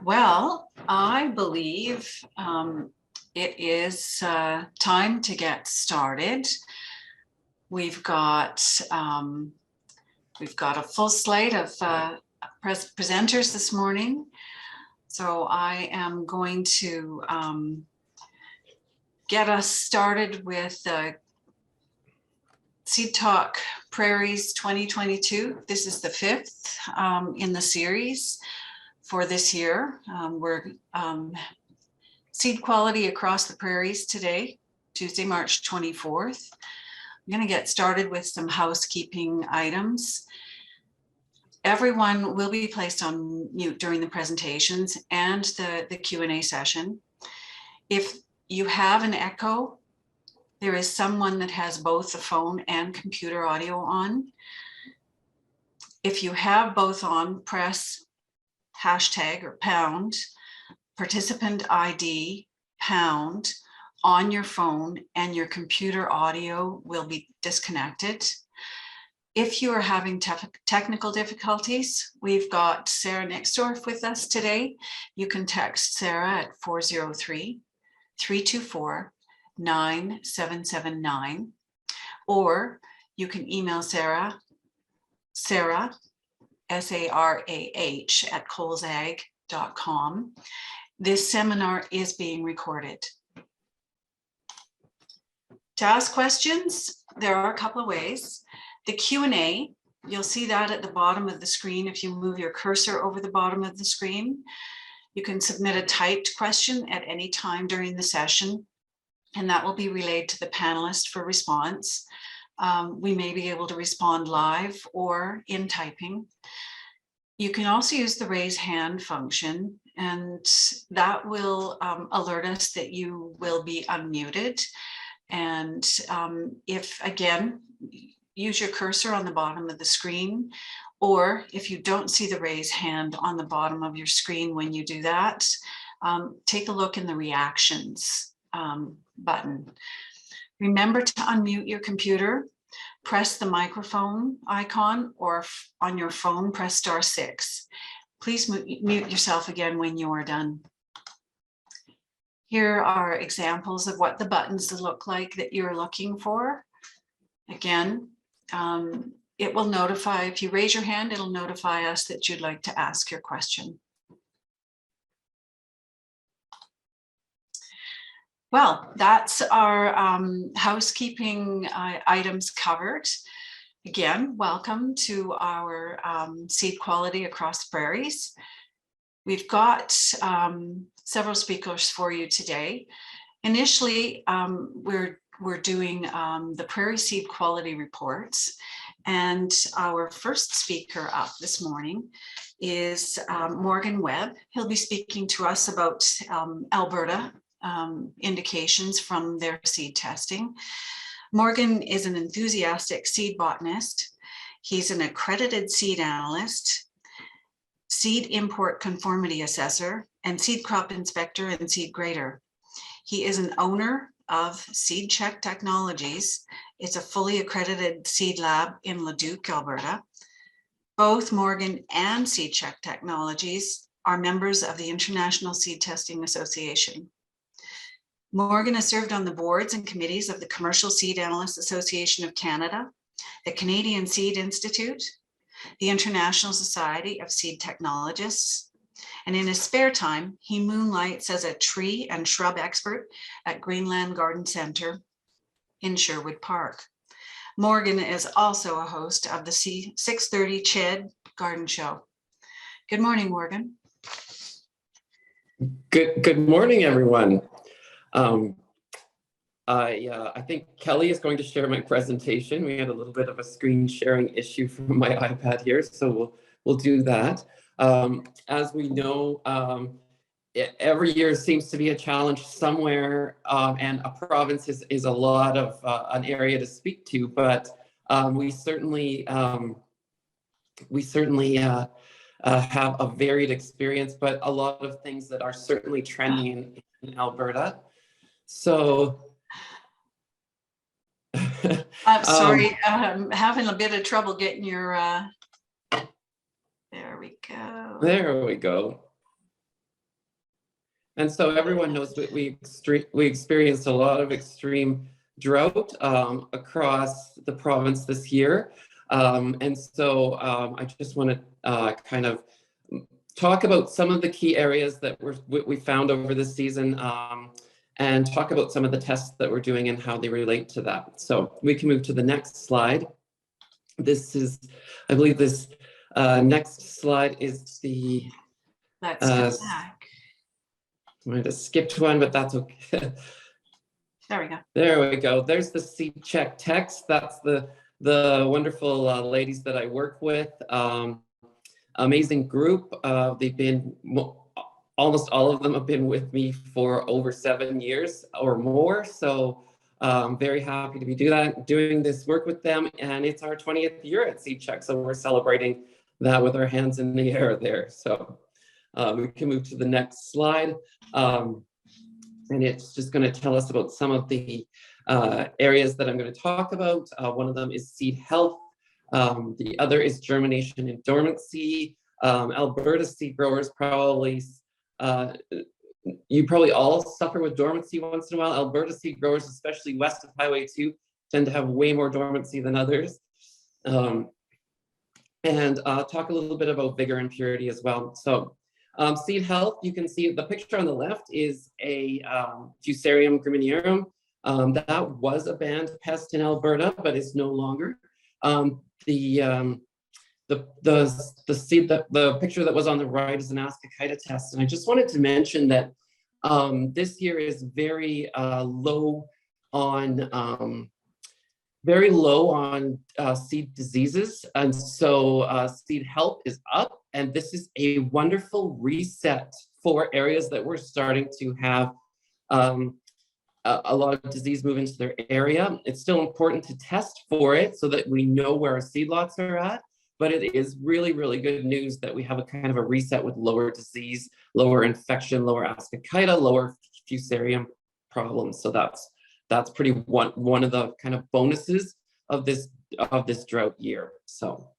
Well, I believe it is time to get started. We've got a full slate of presenters this morning, so I am going to get us started with Seed Talk Prairies 2022. This is the fifth in the series for this year. We're seed quality across the prairies today, Tuesday, March 24th. I'm going to get started with some housekeeping items. Everyone will be placed on mute during the presentations and the Q&A session. If you have an echo, there is someone that has both the phone and computer audio on. If you have both on, press hashtag or pound, participant ID, pound on your phone, and your computer audio will be disconnected. If you are having technical difficulties, we've got Sarah Nixdorf with us today. You can text Sarah at 403-324-9779, or you can email Sarah, Sarah, S-A-R-A-H, at colesag.com. This seminar is being recorded. To ask questions, there are a couple of ways. The Q&A, you'll see that at the bottom of the screen. If you move your cursor over the bottom of the screen, you can submit a typed question at any time during the session, and that will be relayed to the panelist for response. We may be able to respond live or in typing. You can also use the raise hand function, and that will alert us that you will be unmuted. And if, again, use your cursor on the bottom of the screen, or if you don't see the raise hand on the bottom of your screen when you do that, take a look in the reactions button. Remember to unmute your computer. Press the microphone icon, or on your phone, press *6. Please mute yourself again when you are done. Here are examples of what the buttons look like that you're looking for. Again, it will notify, if you raise your hand, it'll notify us that you'd like to ask your question. Well, that's our housekeeping items covered. Again, welcome to our Seed Quality Across the Prairies. We've got several speakers for you today. Initially, we're doing the Prairie Seed Quality Reports, and our first speaker up this morning is Morgan Webb. He'll be speaking to us about Alberta indications from their seed testing. Morgan is an enthusiastic seed botanist. He's an accredited seed analyst, seed import conformity assessor, and seed crop inspector and seed grader. He is an owner of Seed Check Technologies. It's a fully accredited seed lab in Leduc, Alberta. Both Morgan and Seed Check Technologies are members of the International Seed Testing Association. Morgan has served on the boards and committees of the Commercial Seed Analysts Association of Canada, the Canadian Seed Institute, the International Society of Seed Technologists, and in his spare time, he moonlights as a tree and shrub expert at Greenland Garden Centre in Sherwood Park. Morgan is also a host of the 6:30 CHED Garden Show. Good morning, Morgan. Good morning, everyone. I think Kelly is going to share my presentation. We had a little bit of a screen sharing issue from my iPad here, so we'll do that. As we know, every year seems to be a challenge somewhere, and a province is a lot of an area to speak to, but we certainly have a varied experience, but a lot of things that are certainly trending in Alberta. So I'm sorry, I'm having a bit of trouble getting your there we go. There we go. And so everyone knows that we experienced a lot of extreme drought across the province this year. And so I just want to kind of talk about some of the key areas that we found over this season, and talk about some of the tests that we're doing and how they relate to that. So we can move to the next slide. This is, I believe this next slide is the... Let's go back. I might have skipped one, but that's okay. There we go. There we go. There's the seed check text. That's the wonderful ladies that I work with. Amazing group. They've been, almost all of them have been with me for over 7 years or more. So very happy to be doing this work with them. And it's our 20th year at Seed Check. So we're celebrating that with our hands in the air there. So we can move to the next slide. And it's just going to tell us about some of the areas that I'm going to talk about. One of them is seed health. The other is germination and dormancy. Alberta seed growers probably, you probably all suffer with dormancy once in a while. Alberta seed growers, especially west of Highway 2, tend to have way more dormancy than others. And talk a little bit about vigor and purity as well. So seed health, you can see the picture on the left is a Fusarium graminearum. That was a banned pest in Alberta, but is no longer. The seed, the picture that was on the right is an ascochyta test. And I just wanted to mention that this year is very low on seed diseases. And so seed health is up. And this is a wonderful reset for areas that we're starting to have a lot of disease move into their area. It's still important to test for it so that we know where our seed lots are at. But it is really, really good news that we have a kind of a reset with lower disease, lower infection, lower ascochyta, lower fusarium problems. So that's pretty one of the kind of bonuses of this drought year. So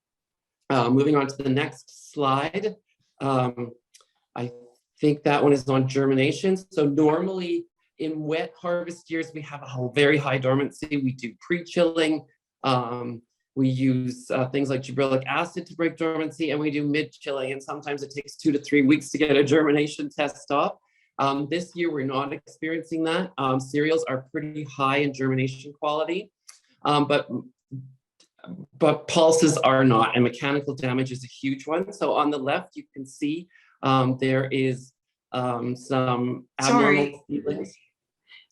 moving on to the next slide. I think that one is on germination. So normally in wet harvest years, we have a very high dormancy. We do pre-chilling. We use things like gibberellic acid to break dormancy, and we do mid-chilling. And sometimes it takes 2 to 3 weeks to get a germination test off. This year, we're not experiencing that. Cereals are pretty high in germination quality, but pulses are not, and mechanical damage is a huge one. So on the left, you can see there is some abnormal seedlings.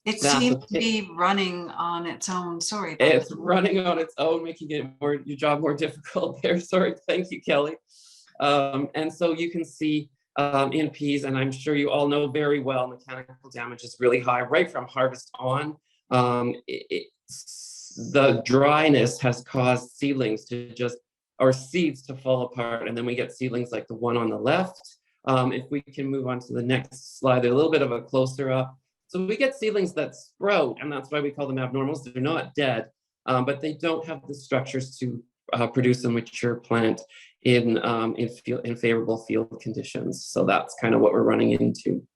It seems to be running on its own. Sorry. It's running on its own, making it your job more difficult there. Sorry. Thank you, Kelly. And so you can see in peas, and I'm sure you all know very well, mechanical damage is really high right from harvest on. The dryness has caused seedlings to or seeds to fall apart, and then we get seedlings like the one on the left. If we can move on to the next slide, a little bit of a closer up. So we get seedlings that sprout, and that's why we call them abnormals. They're not dead, but they don't have the structures to produce a mature plant in favorable field conditions. So that's kind of what we're running into.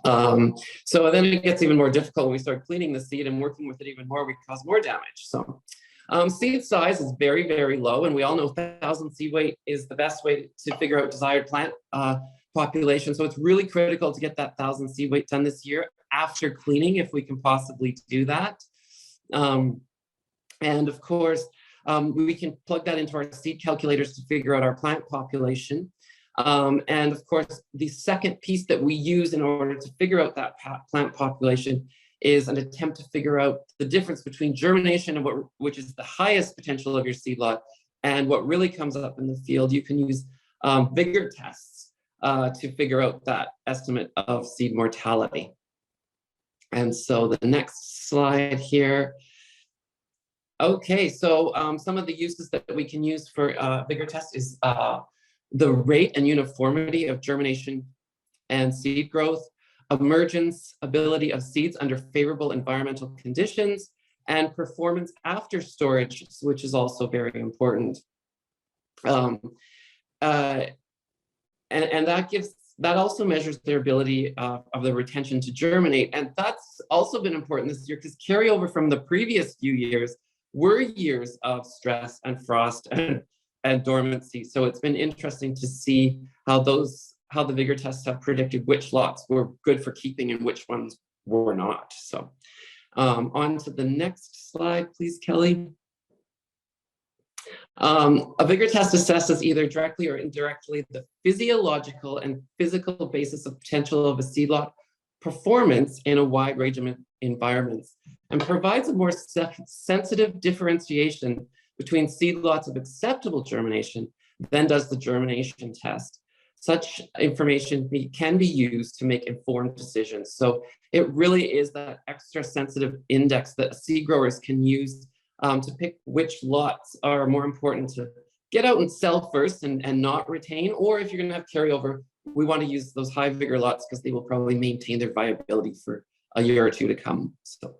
So then it gets even more difficult when we start cleaning the seed and working with it even more, we cause more damage. So seed size is very, very low, and we all know 1,000 seed weight is the best way to figure out desired plant population. So it's really critical to get that 1,000 seed weight done this year after cleaning, if we can possibly do that. And of course, we can plug that into our seed calculators to figure out our plant population. And of course, the second piece that we use in order to figure out that plant population is an attempt to figure out the difference between germination and which is the highest potential of your seed lot, and what really comes up in the field. You can use vigor tests to figure out that estimate of seed mortality. And so the next slide here. Okay, so some of the uses that we can use for vigor test is the rate and uniformity of germination and seed growth, emergence ability of seeds under favorable environmental conditions, and performance after storage, which is also very important. And that gives that also measures their ability of the retention to germinate. And that's also been important this year because carryover from the previous few years were years of stress and frost and dormancy. So it's been interesting to see how the vigor tests have predicted which lots were good for keeping and which ones were not. So on to the next slide, please, Kelly. A vigor test assesses either directly or indirectly the physiological and physical basis of potential of a seed lot performance in a wide range of environments and provides a more sensitive differentiation between seed lots of acceptable germination than does the germination test. Such information can be used to make informed decisions. So it really is that extra sensitive index that seed growers can use to pick which lots are more important to get out and sell first and not retain, or if you're going to have carryover, we want to use those high vigor lots because they will probably maintain their viability for a year or two to come. So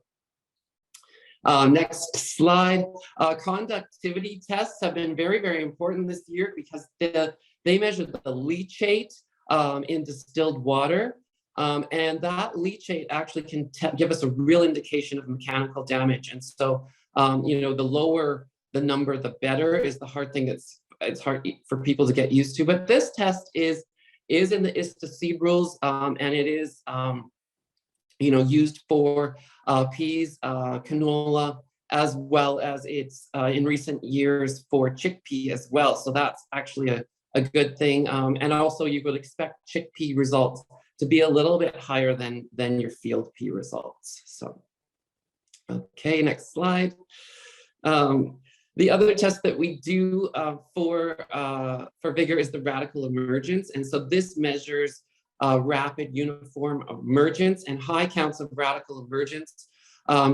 next slide. Conductivity tests have been very, very important this year because they measure the leachate in distilled water. And that leachate actually can give us a real indication of mechanical damage. And so, the lower the number, the better is the hard thing it's hard for people to get used to. But this test is in the ISTA seed rules, and it is, used for peas, canola, as well as it's in recent years for chickpea as well. So that's actually a good thing. And also you would expect chickpea results to be a little bit higher than your field pea results. So, okay, next slide. The other test that we do for vigor is the radical emergence. And so this measures rapid uniform emergence, and high counts of radical emergence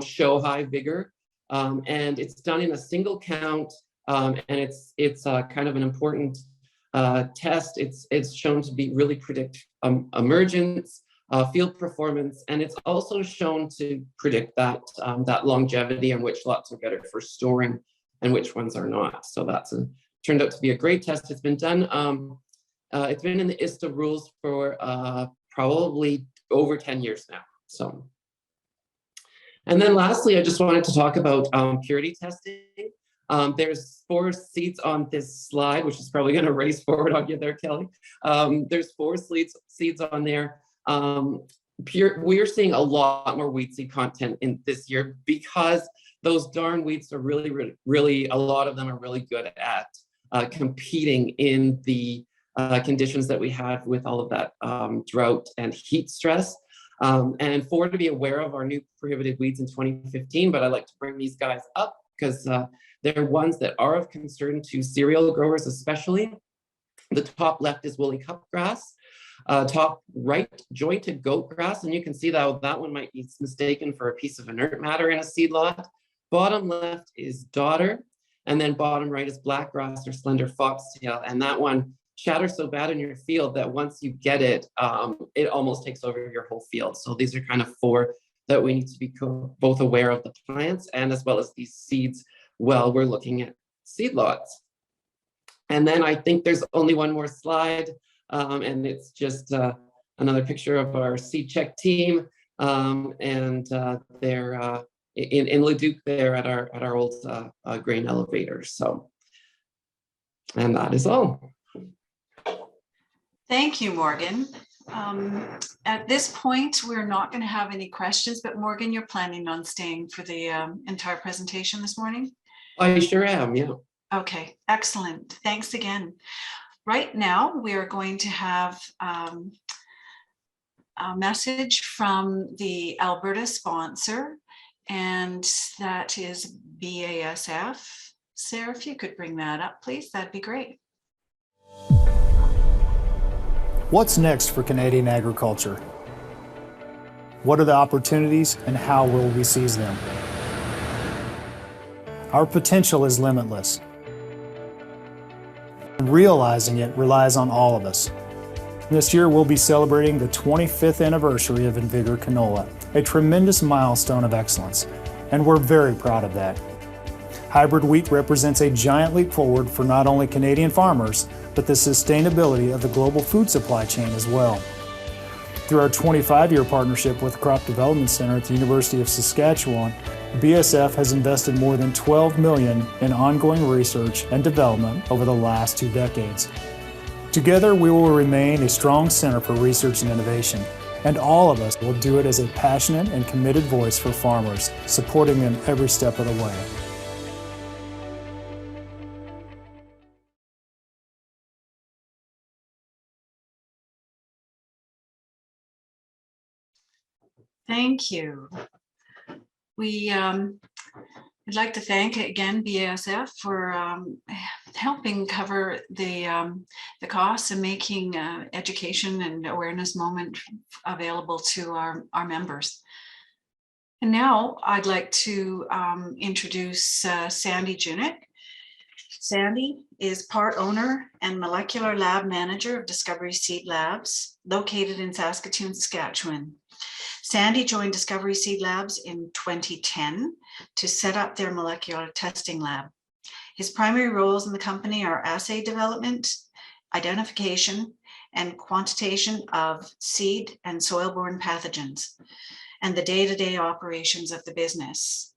show high vigor. And it's done in a single count, and it's kind of an important test. It's shown to be really predict emergence, field performance, and it's also shown to predict that longevity and which lots are better for storing and which ones are not. So that's turned out to be a great test. It's been done. It's been in the ISTA rules for probably over 10 years now. So, and then lastly, I just wanted to talk about purity testing. There's 4 seeds on this slide, which is probably going to race forward on you there, Kelly. There's 4 seeds on there. We're seeing a lot more wheat seed content in this year because those darn wheats are really, a lot of them are really good at competing in the conditions that we had with all of that drought and heat stress. And to be aware of our new prohibited weeds in 2015, but I like to bring these guys up because they're ones that are of concern to cereal growers especially. The top left is woolly cupgrass. Top right, jointed goat grass, and you can see that one might be mistaken for a piece of inert matter in a seed lot. Bottom left is dodder, and then bottom right is blackgrass or slender foxtail, and that one shatters so bad in your field that once you get it, it almost takes over your whole field. So these are kind of 4 that we need to be both aware of the plants and as well as these seeds while we're looking at seed lots. And then I think there's only one more slide. And it's just another picture of our seed check team, and they're in Leduc there at our old grain elevator. So, and that is all. Thank you, Morgan. At this point, we're not going to have any questions, but Morgan, you're planning on staying for the entire presentation this morning? I sure am, yeah. Okay, excellent. Thanks again. Right now, we are going to have a message from the Alberta sponsor, and that is BASF. Sarah, if you could bring that up, please, that'd be great. What's next for Canadian agriculture? What are the opportunities and how will we seize them? Our potential is limitless. Realizing it relies on all of us. This year we'll be celebrating the 25th anniversary of Invigor Canola, a tremendous milestone of excellence, and we're very proud of that. Hybrid wheat represents a giant leap forward for not only Canadian farmers, but the sustainability of the global food supply chain as well. Through our 25-year partnership with the Crop Development Center at the University of Saskatchewan, BSF has invested more than $12 million in ongoing research and development over the last 2 decades. Together, we will remain a strong center for research and innovation, and all of us will do it as a passionate and committed voice for farmers, supporting them every step of the way. Thank you. I'd like to thank again BASF for helping cover the costs and making education and awareness moment available to our members. And now I'd like to introduce Sandy Junick. Sandy is part owner and molecular lab manager of Discovery Seed Labs, located in Saskatoon, Saskatchewan. Sandy joined Discovery Seed Labs in 2010 to set up their molecular testing lab. His primary roles in the company are assay development, identification, and quantitation of seed and soil-borne pathogens, and the day-to-day operations of the business.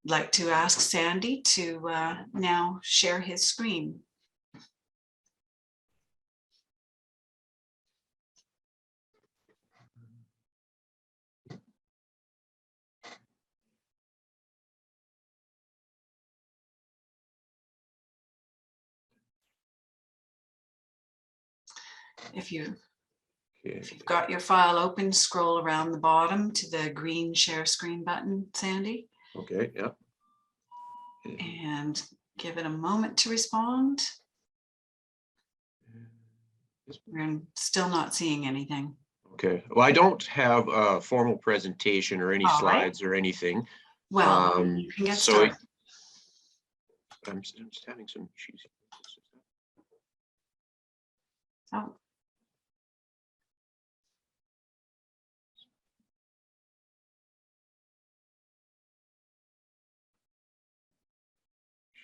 I'd like to ask Sandy to now share his screen. If you've got your file open, scroll around the bottom to the green share screen button, Sandy. Okay, yeah. And give it a moment to respond. We're still not seeing anything. Okay, well, I don't have a formal presentation or any All right. slides or anything. Well, you can get so started. I'm just having some issues. Oh.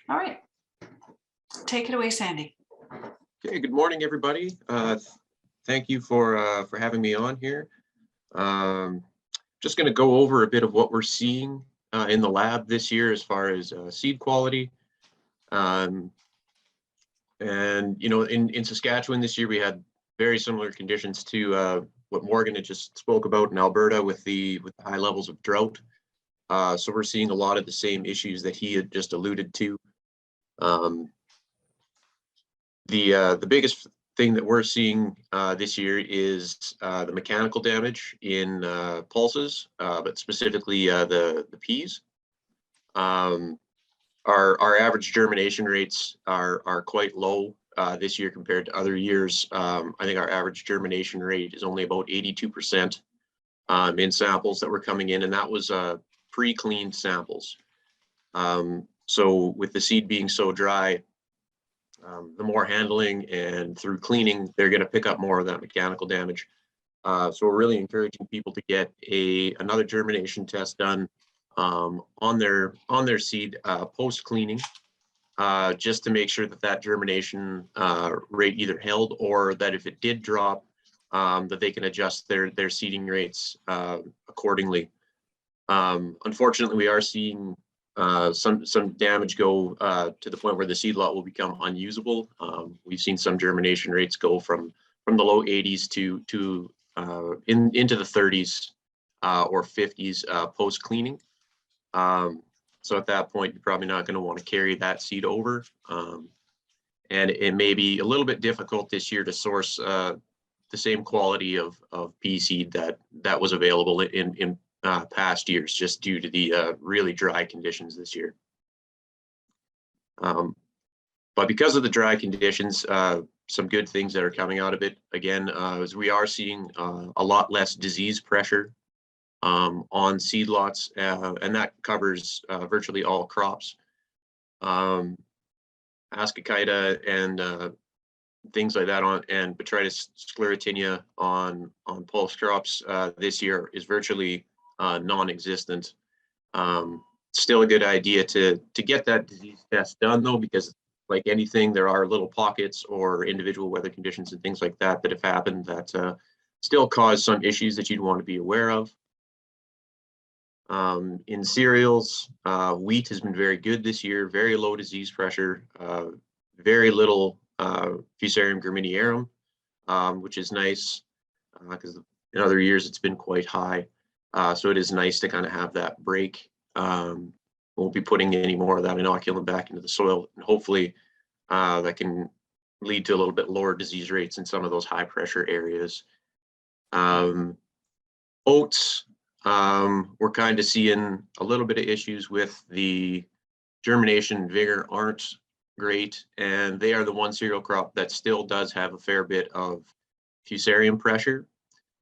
All right, take it away, Sandy. Okay, good morning, everybody. Thank you for having me on here. Just going to go over a bit of what we're seeing in the lab this year as far as seed quality. And you know, in Saskatchewan this year, we had very similar conditions to what Morgan had just spoke about in Alberta with the high levels of drought. So we're seeing a lot of the same issues that he had just alluded to. The biggest thing that we're seeing this year is the mechanical damage in pulses, but specifically the peas. Our average germination rates are quite low this year compared to other years. I think our average germination rate is only about 82% in samples that were coming in, and that was pre-cleaned samples. So with the seed being so dry, the more handling and through cleaning, they're going to pick up more of that mechanical damage. So we're really encouraging people to get another germination test done on their seed post cleaning, just to make sure that germination rate either held, or that if it did drop, that they can adjust their seeding rates accordingly. Unfortunately, we are seeing some damage go to the point where the seed lot will become unusable. We've seen some germination rates go from the low 80s to into the 30s or 50s post cleaning. So at that point, you're probably not going to want to carry that seed over, and it may be a little bit difficult this year to source the same quality of pea seed that was available in past years, just due to the really dry conditions this year. But because of the dry conditions, some good things that are coming out of it, again, is we are seeing a lot less disease pressure on seed lots, and that covers virtually all crops. Ascochyta and things like that and Botrytis sclerotinia on pulse crops this year is virtually non-existent. still a good idea to get that disease test done though, because like anything, there are little pockets or individual weather conditions and things like that that have happened that still cause some issues that you'd want to be aware of. In cereals, wheat has been very good this year, very low disease pressure, very little Fusarium graminearum, which is nice because in other years it's been quite high. So it is nice to kind of have that break. Won't be putting any more of that inoculum back into the soil, and hopefully that can lead to a little bit lower disease rates in some of those high pressure areas. Oats, we're kind of seeing a little bit of issues with the germination vigor aren't great, and they are the one cereal crop that still does have a fair bit of Fusarium pressure.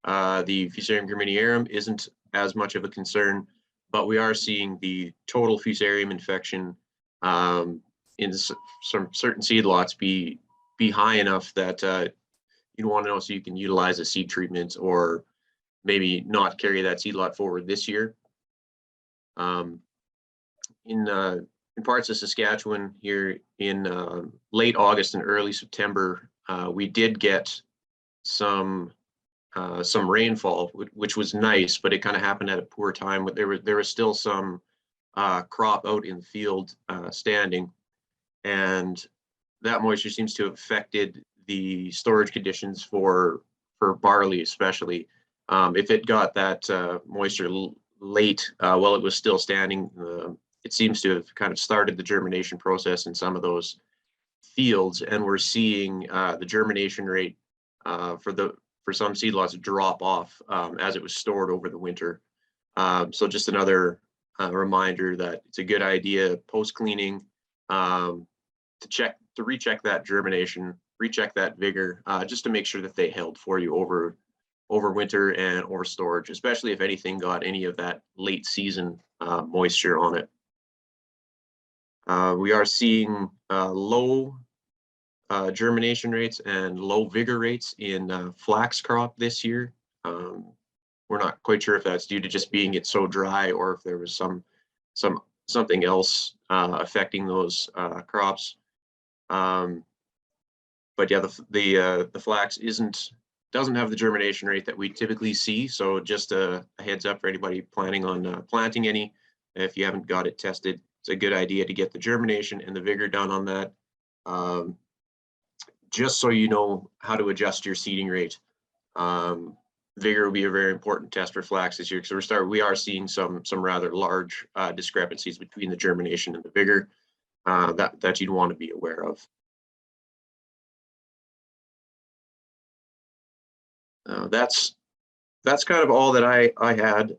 The Fusarium graminearum isn't as much of a concern, but we are seeing the total Fusarium infection in some certain seed lots be high enough that you want to know, so you can utilize a seed treatment or maybe not carry that seed lot forward this year. In parts of Saskatchewan here in late August and early September, we did get some rainfall, which was nice, but it kind of happened at a poor time. There was still some crop out in the field standing, and that moisture seems to have affected the storage conditions for barley, especially. If it got that moisture late while it was still standing, it seems to have kind of started the germination process in some of those fields, and we're seeing the germination rate for some seed lots drop off as it was stored over the winter. So just another reminder that it's a good idea post cleaning to recheck that germination, recheck that vigor, just to make sure that they held for you over winter and over storage, especially if anything got any of that late season moisture on it. We are seeing low germination rates and low vigor rates in flax crop this year. We're not quite sure if that's due to just being so dry or if there was something else affecting those crops. But yeah, the flax doesn't have the germination rate that we typically see. So just a heads up for anybody planning on planting any. If you haven't got it tested, it's a good idea to get the germination and the vigor done on that. Just so you know how to adjust your seeding rate. Vigor will be a very important test for flax this year, because we are seeing some rather large discrepancies between the germination and the vigor that you'd want to be aware of. That's kind of all that I had.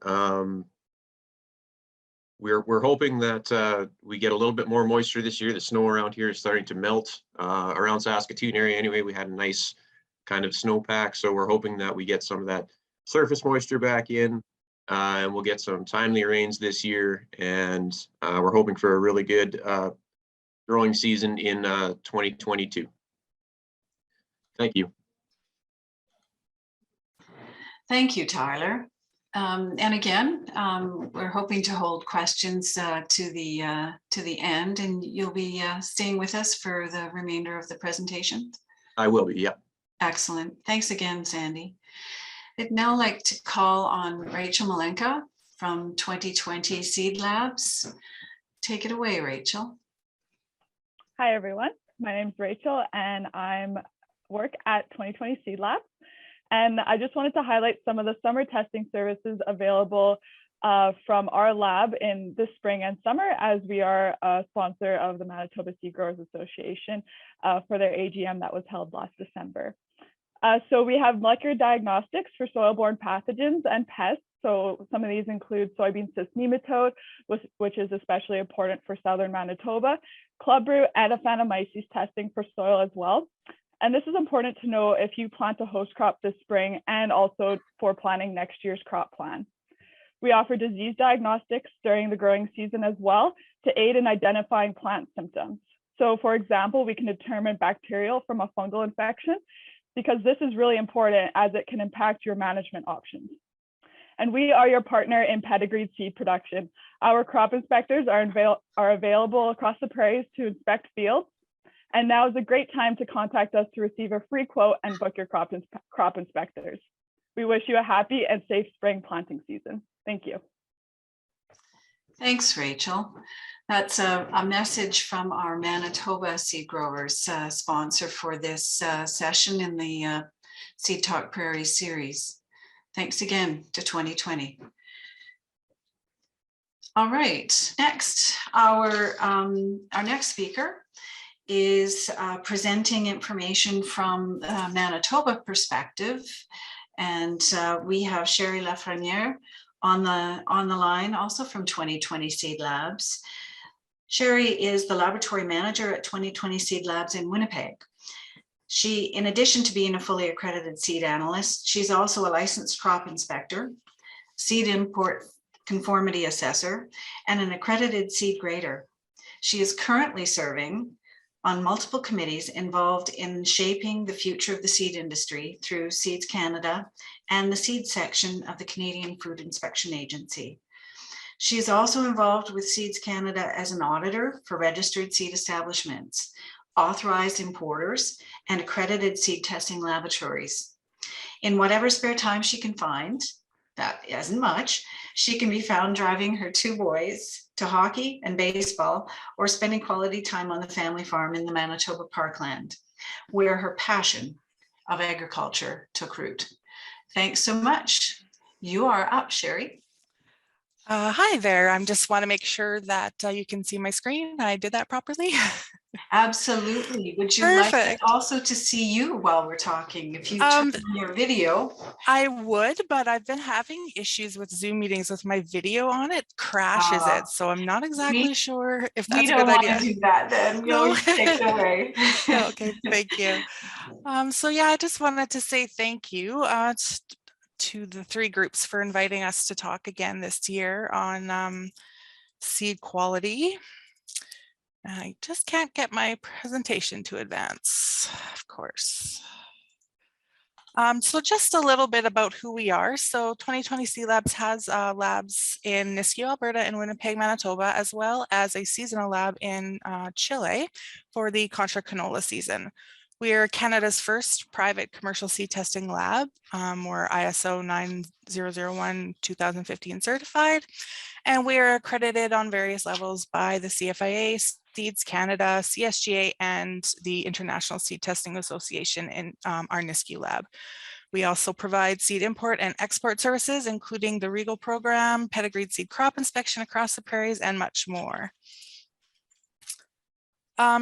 We're hoping that we get a little bit more moisture this year. The snow around here is starting to melt around Saskatoon area. Anyway, we had a nice kind of snowpack, so we're hoping that we get some of that surface moisture back in, and we'll get some timely rains this year. And we're hoping for a really good growing season in 2022. Thank you. Thank you, Tyler. And again, we're hoping to hold questions to the end, and you'll be staying with us for the remainder of the presentation. I will be, yeah. Excellent. Thanks again, Sandy. I'd now like to call on Rachel Malenka from 2020 Seed Labs. Take it away, Rachel. Hi, everyone. My name is Rachel, and I'm work at 2020 Seed Labs. And I just wanted to highlight some of the summer testing services available from our lab in the spring and summer, as we are a sponsor of the Manitoba Seed Growers Association for their AGM that was held last December. So we have molecular diagnostics for soil-borne pathogens and pests. So some of these include soybean cyst nematode, which is especially important for southern Manitoba, clubroot and Aphanomyces testing for soil as well. And this is important to know if you plant a host crop this spring and also for planning next year's crop plan. We offer disease diagnostics during the growing season as well to aid in identifying plant symptoms. So for example, we can determine bacterial from a fungal infection, because this is really important as it can impact your management options. and we are your partner in pedigreed seed production. Our crop inspectors are available across the prairies to inspect fields, and now is a great time to contact us to receive a free quote and book your crop inspectors. We wish you a happy and safe spring planting season. Thank you. Thanks, Rachel. That's a message from our Manitoba seed growers sponsor for this session in the Seed Talk Prairie series. Thanks again to 2020. All right, next, our next speaker is presenting information from Manitoba perspective. And we have Sherry Lafreniere on the line, also from 2020 Seed Labs. Sherry is the laboratory manager at 2020 Seed Labs in Winnipeg. She, in addition to being a fully accredited seed analyst, she's also a licensed crop inspector, seed import conformity assessor, and an accredited seed grader. She is currently serving on multiple committees involved in shaping the future of the seed industry through Seeds Canada and the seed section of the Canadian Food Inspection Agency. She is also involved with Seeds Canada as an auditor for registered seed establishments, authorized importers, and accredited seed testing laboratories. In whatever spare time she can find, that isn't much, she can be found driving her two boys to hockey and baseball, or spending quality time on the family farm in the Manitoba Parkland, where her passion of agriculture took root. Thanks so much. You are up, Sherry. Hi there. I just want to make sure that you can see my screen. I did that properly. Absolutely. Would you Perfect. like also to see you while we're talking? If you turn on your video. I would, but I've been having issues with Zoom meetings with my video on it. Crashes it. So I'm not exactly sure if that's a good idea. We don't want to do that then. No. Take it away. Okay, thank you. So yeah, I just wanted to say thank you to the three groups for inviting us to talk again this year on seed quality. I just can't get my presentation to advance, of course. So just a little bit about who we are. So 2020 Seed Labs has labs in Nisku, Alberta and Winnipeg, Manitoba, as well as a seasonal lab in Chile for the contra canola season. We are Canada's first private commercial seed testing lab. We're ISO 9001-2015 certified, and we are accredited on various levels by the CFIA, Seeds Canada, CSGA, and the International Seed Testing Association in our Nisku lab. We also provide seed import and export services, including the Regal program, pedigreed seed crop inspection across the prairies, and much more.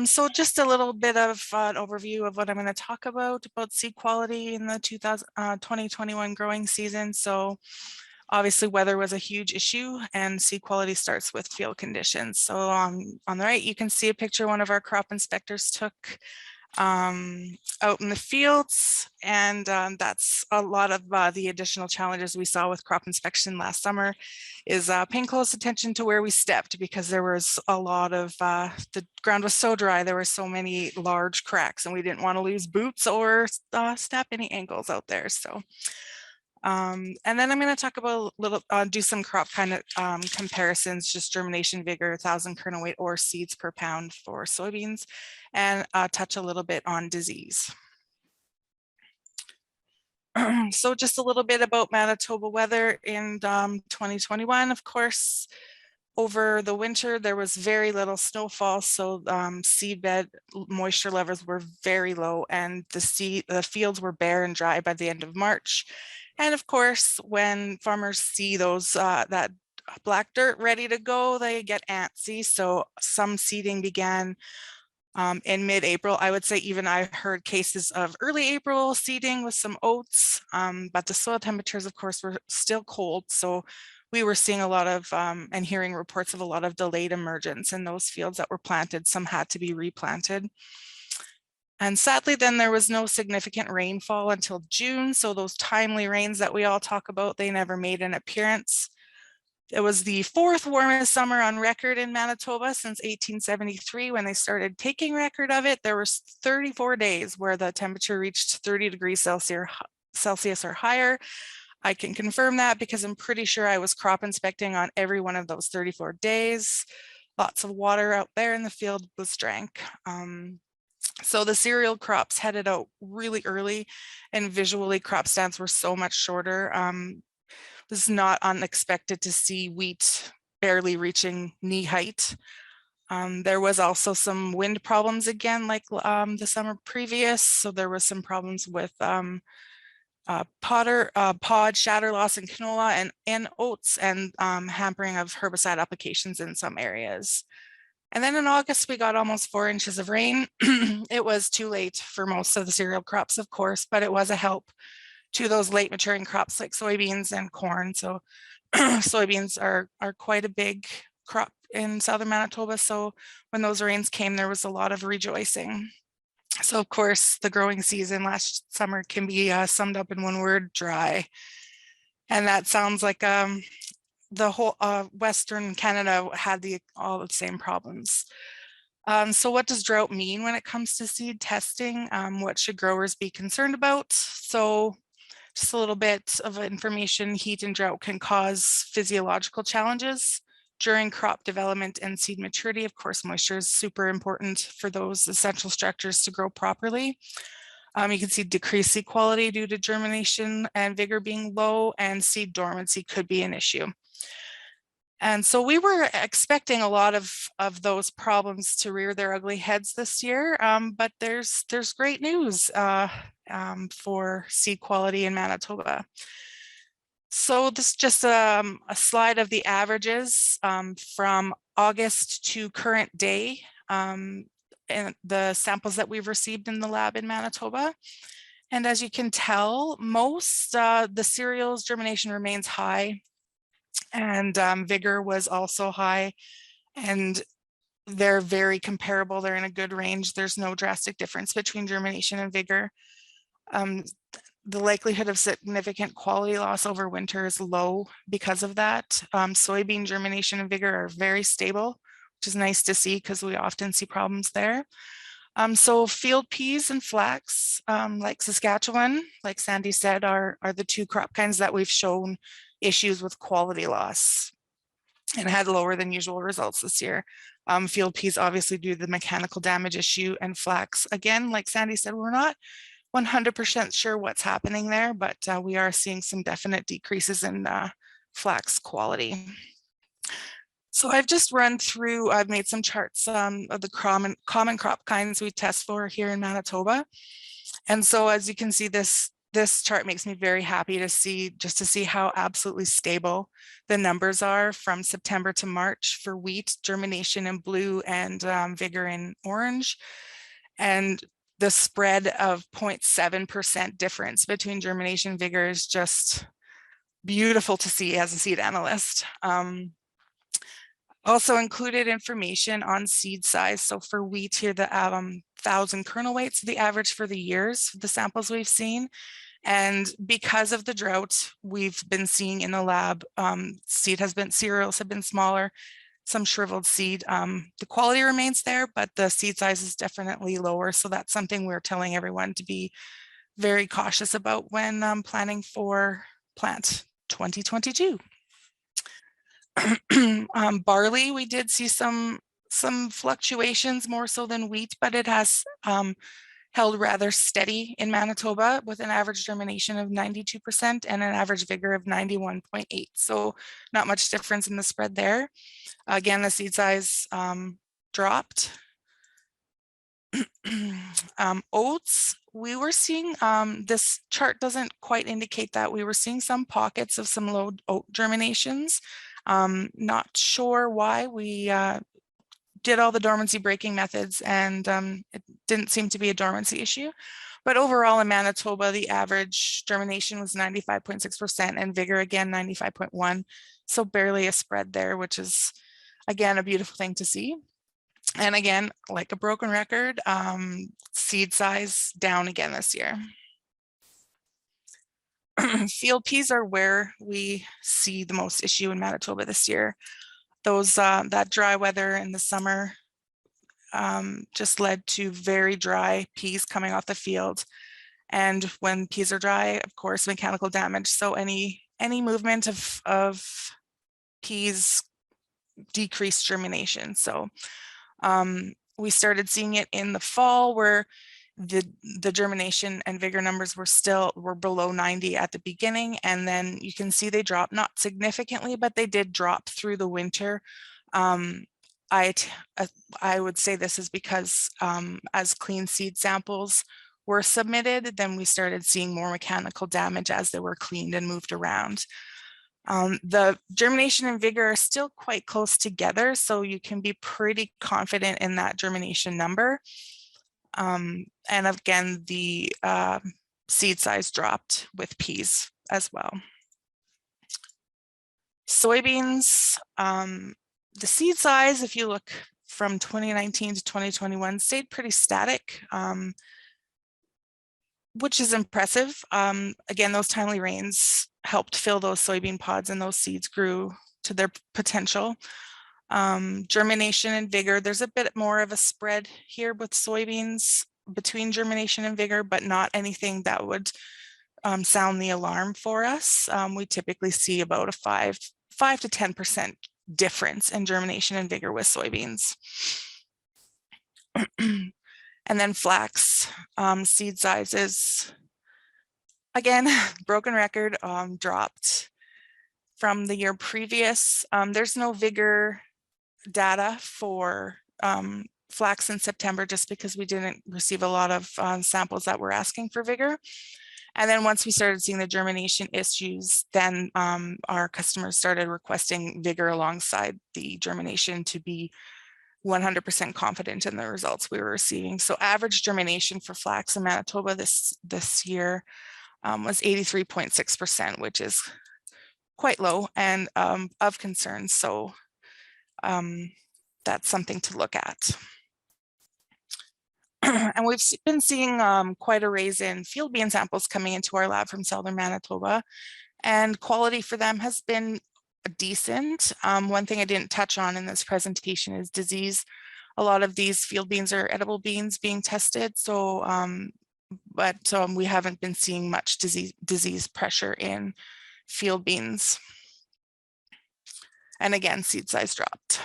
So just a little bit of an overview of what I'm going to talk about seed quality in the 2021 growing season. So obviously weather was a huge issue, and seed quality starts with field conditions. So on the right, you can see a picture one of our crop inspectors took out in the fields, and that's a lot of the additional challenges we saw with crop inspection last summer is paying close attention to where we stepped, because there was a lot of the ground was so dry, there were so many large cracks, and we didn't want to lose boots or step any ankles out there. So and then I'm going to talk about do some crop kind of comparisons, just germination vigor, 1,000 kernel weight or seeds per pound for soybeans, and touch a little bit on disease. So just a little bit about Manitoba weather in 2021. Of course, over the winter, there was very little snowfall, so seedbed moisture levels were very low, and the fields were bare and dry by the end of March. And of course, when farmers see those that black dirt ready to go, they get antsy. So some seeding began in mid-April. I would say even I heard cases of early April seeding with some oats, but the soil temperatures, of course, were still cold. So we were seeing a lot of and hearing reports of a lot of delayed emergence in those fields that were planted. Some had to be replanted. And sadly, then there was no significant rainfall until June. So those timely rains that we all talk about, they never made an appearance. It was the 4th warmest summer on record in Manitoba since 1873, when they started taking record of it. There was 34 days where the temperature reached 30 degrees Celsius or higher. I can confirm that because I'm pretty sure I was crop inspecting on every one of those 34 days. Lots of water out there in the field was drank. So the cereal crops headed out really early, and visually crop stands were so much shorter. It was not unexpected to see wheat barely reaching knee height. There was also some wind problems again, like the summer previous. So there was some problems with pod shatter loss in canola and oats, and hampering of herbicide applications in some areas. And then in August, we got almost 4 inches of rain. It was too late for most of the cereal crops, of course, but it was a help to those late maturing crops like soybeans and corn. So soybeans are quite a big crop in southern Manitoba. So when those rains came, there was a lot of rejoicing. So of course, the growing season last summer can be summed up in one word: dry. And that sounds like the whole Western Canada had all the same problems. So what does drought mean when it comes to seed testing? What should growers be concerned about? So just a little bit of information: heat and drought can cause physiological challenges during crop development and seed maturity. Of course, moisture is super important for those essential structures to grow properly. You can see decreased seed quality due to germination and vigor being low, and seed dormancy could be an issue. And so we were expecting a lot of those problems to rear their ugly heads this year, but there's great news for seed quality in Manitoba. So this is just a slide of the averages from August to current day, and the samples that we've received in the lab in Manitoba. And as you can tell, most the cereals germination remains high, and vigor was also high, and they're very comparable. They're in a good range. There's no drastic difference between germination and vigor. The likelihood of significant quality loss over winter is low because of that. Soybean germination and vigor are very stable, which is nice to see because we often see problems there. So field peas and flax, like Saskatchewan, like Sandy said, are the two crop kinds that we've shown issues with quality loss and had lower than usual results this year. Field peas obviously due to the mechanical damage issue, and flax, again, like Sandy said, we're not 100% sure what's happening there, but we are seeing some definite decreases in flax quality. So I've just run through, I've made some charts of the common crop kinds we test for here in Manitoba. And so as you can see, this chart makes me very happy to see, just to see how absolutely stable the numbers are from September to March for wheat germination in blue and vigor in orange. And the spread of 0.7% difference between germination and vigor is just beautiful to see as a seed analyst. Also included information on seed size. So for wheat here, the 1,000 kernel weights, the average for the years, the samples we've seen. And because of the drought we've been seeing in the lab, cereals have been smaller, some shriveled seed. The quality remains there, but the seed size is definitely lower. So that's something we're telling everyone to be very cautious about when planning for plant 2022. Barley, we did see some fluctuations more so than wheat, but it has held rather steady in Manitoba with an average germination of 92% and an average vigor of 91.8. So not much difference in the spread there. Again, the seed size dropped. Oats, we were seeing, this chart doesn't quite indicate that. We were seeing some pockets of some low oat germinations. Not sure why. We did all the dormancy breaking methods, and it didn't seem to be a dormancy issue. But overall in Manitoba, the average germination was 95.6% and vigor again 95.1. So barely a spread there, which is again a beautiful thing to see. And again, like a broken record, seed size down again this year. Field peas are where we see the most issue in Manitoba this year. Those that dry weather in the summer just led to very dry peas coming off the field. And when peas are dry, of course, mechanical damage. So any movement of peas decreased germination. So we started seeing it in the fall where the germination and vigor numbers were below 90 at the beginning, and then you can see they dropped, not significantly, but they did drop through the winter. I would say this is because as clean seed samples were submitted, then we started seeing more mechanical damage as they were cleaned and moved around. The germination and vigor are still quite close together, so you can be pretty confident in that germination number. And again, the seed size dropped with peas as well. Soybeans, the seed size, if you look from 2019 to 2021, stayed pretty static, which is impressive. Again, those timely rains helped fill those soybean pods and those seeds grew to their potential. Germination and vigor, there's a bit more of a spread here with soybeans between germination and vigor, but not anything that would sound the alarm for us. We typically see about a 5 to 10% difference in germination and vigor with soybeans. And then flax, seed sizes, again, broken record, dropped from the year previous. There's no vigor data for flax in September just because we didn't receive a lot of samples that were asking for vigor. And then once we started seeing the germination issues, then our customers started requesting vigor alongside the germination to be 100% confident in the results we were receiving. So average germination for flax in Manitoba this year was 83.6%, which is quite low and of concern. So that's something to look at. And we've been seeing quite a raise in field bean samples coming into our lab from southern Manitoba, and quality for them has been decent. One thing I didn't touch on in this presentation is disease. A lot of these field beans are edible beans being tested, so but we haven't been seeing much disease pressure in field beans. And again, seed size dropped.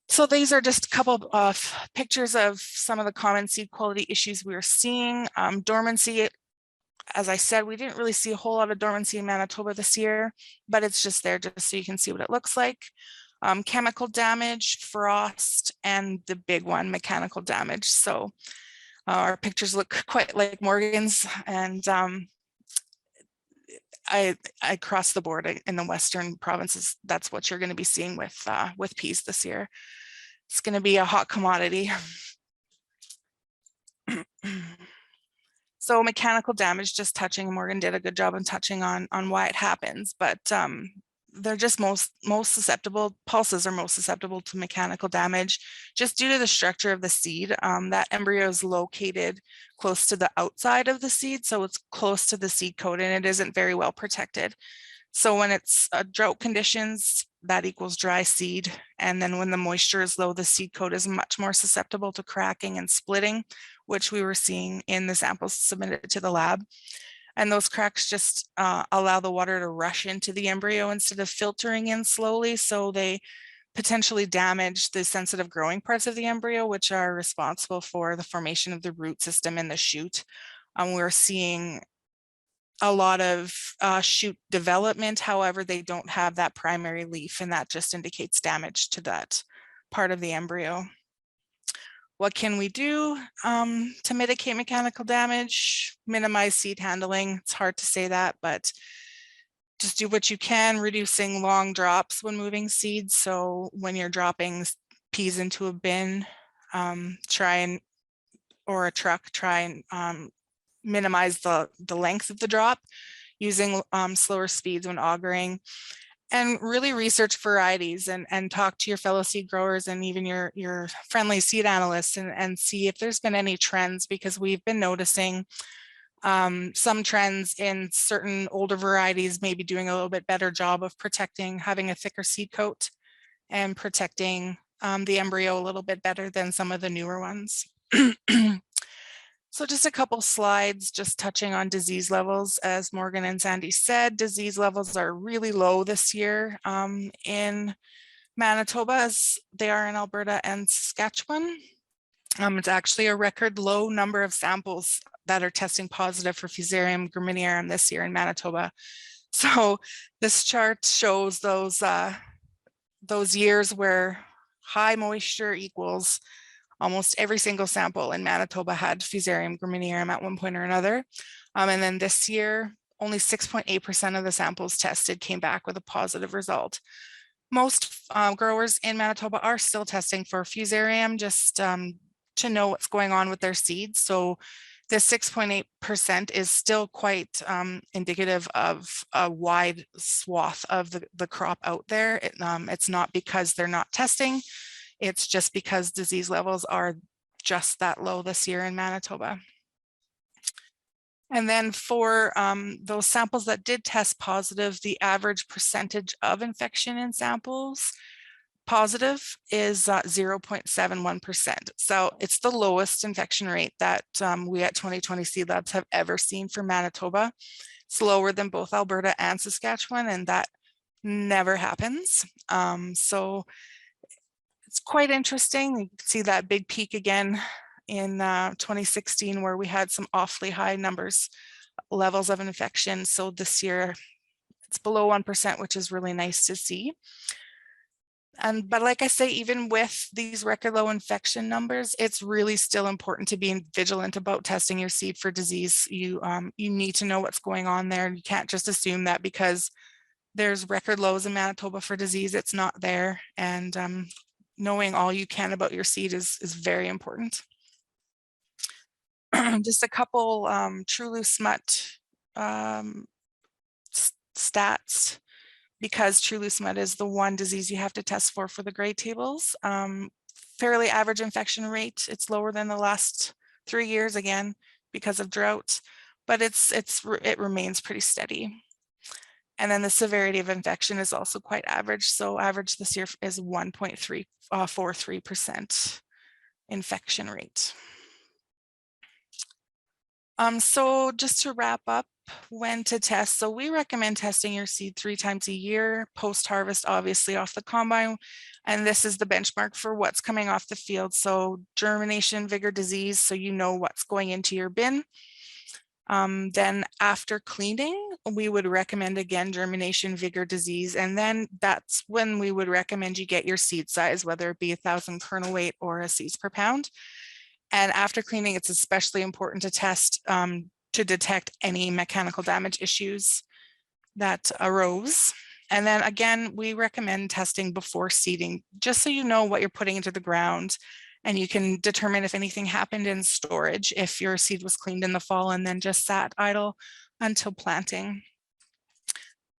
So these are just a couple of pictures of some of the common seed quality issues we are seeing. Dormancy, as I said, we didn't really see a whole lot of dormancy in Manitoba this year, but it's just there just so you can see what it looks like. Chemical damage, frost, and the big one, mechanical damage. So our pictures look quite like Morgan's, and I across the board in the Western provinces, that's what you're going to be seeing with peas this year. It's going to be a hot commodity. So mechanical damage, just touching, Morgan did a good job in touching on why it happens, but they're just most susceptible, pulses are most susceptible to mechanical damage just due to the structure of the seed. That embryo is located close to the outside of the seed, so it's close to the seed coat and it isn't very well protected. So when it's drought conditions, that equals dry seed. And then when the moisture is low, the seed coat is much more susceptible to cracking and splitting, which we were seeing in the samples submitted to the lab. And those cracks just allow the water to rush into the embryo instead of filtering in slowly. So they potentially damage the sensitive growing parts of the embryo, which are responsible for the formation of the root system in the shoot. We're seeing a lot of shoot development. However, they don't have that primary leaf, and that just indicates damage to that part of the embryo. What can we do to mitigate mechanical damage? Minimize seed handling. It's hard to say that, but just do what you can, reducing long drops when moving seeds. So when you're dropping peas into a bin, or a truck, try and minimize the length of the drop, using slower speeds when augering, and really research varieties and talk to your fellow seed growers and even your friendly seed analysts and see if there's been any trends, because we've been noticing some trends in certain older varieties maybe doing a little bit better job of protecting, having a thicker seed coat and protecting the embryo a little bit better than some of the newer ones. So just a couple slides, just touching on disease levels. As Morgan and Sandy said, disease levels are really low this year in Manitoba, as they are in Alberta and Saskatchewan. It's actually a record low number of samples that are testing positive for Fusarium graminearum this year in Manitoba. So this chart shows those years where high moisture equals almost every single sample in Manitoba had Fusarium graminearum at one point or another. And then this year, only 6.8% of the samples tested came back with a positive result. Most growers in Manitoba are still testing for Fusarium just to know what's going on with their seeds. So this 6.8% is still quite indicative of a wide swath of the crop out there. It's not because they're not testing, it's just because disease levels are just that low this year in Manitoba. And then for those samples that did test positive, the average percentage of infection in samples positive is 0.71%. So it's the lowest infection rate that we at 2020 Seed Labs have ever seen for Manitoba. It's lower than both Alberta and Saskatchewan, and that never happens. So it's quite interesting. You can see that big peak again in 2016, where we had some awfully high levels of infection. So this year it's below 1%, which is really nice to see. But like I say, even with these record low infection numbers, it's really still important to be vigilant about testing your seed for disease. You need to know what's going on there. You can't just assume that because there's record lows in Manitoba for disease, it's not there. And knowing all you can about your seed is very important. Just a couple true loose smut stats, because true loose smut is the one disease you have to test for the grade tables. Fairly average infection rate. It's lower than the last 3 years, again, because of drought, but it remains pretty steady. And then the severity of infection is also quite average. So average this year is 1.43% infection rate. So just to wrap up, when to test. So we recommend testing your seed 3 times a year, post-harvest, obviously off the combine. And this is the benchmark for what's coming off the field. So germination, vigor, disease, so you know what's going into your bin. Then after cleaning, we would recommend again germination, vigor, disease, and then that's when we would recommend you get your seed size, whether it be 1,000 kernel weight or a seeds per pound. And after cleaning, it's especially important to test to detect any mechanical damage issues that arose. And then again, we recommend testing before seeding, just so you know what you're putting into the ground. And you can determine if anything happened in storage, if your seed was cleaned in the fall and then just sat idle until planting.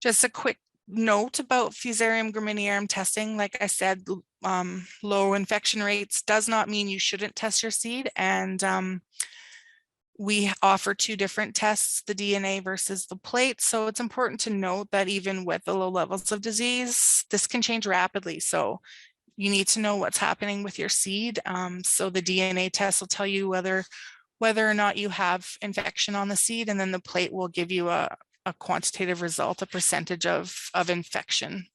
Just a quick note about Fusarium graminearum testing. Like I said, low infection rates does not mean you shouldn't test your seed. And we offer 2 different tests, the DNA versus the plate. So it's important to note that even with the low levels of disease, this can change rapidly. So you need to know what's happening with your seed. So the DNA test will tell you whether or not you have infection on the seed, and then the plate will give you a quantitative result, a percentage of infection.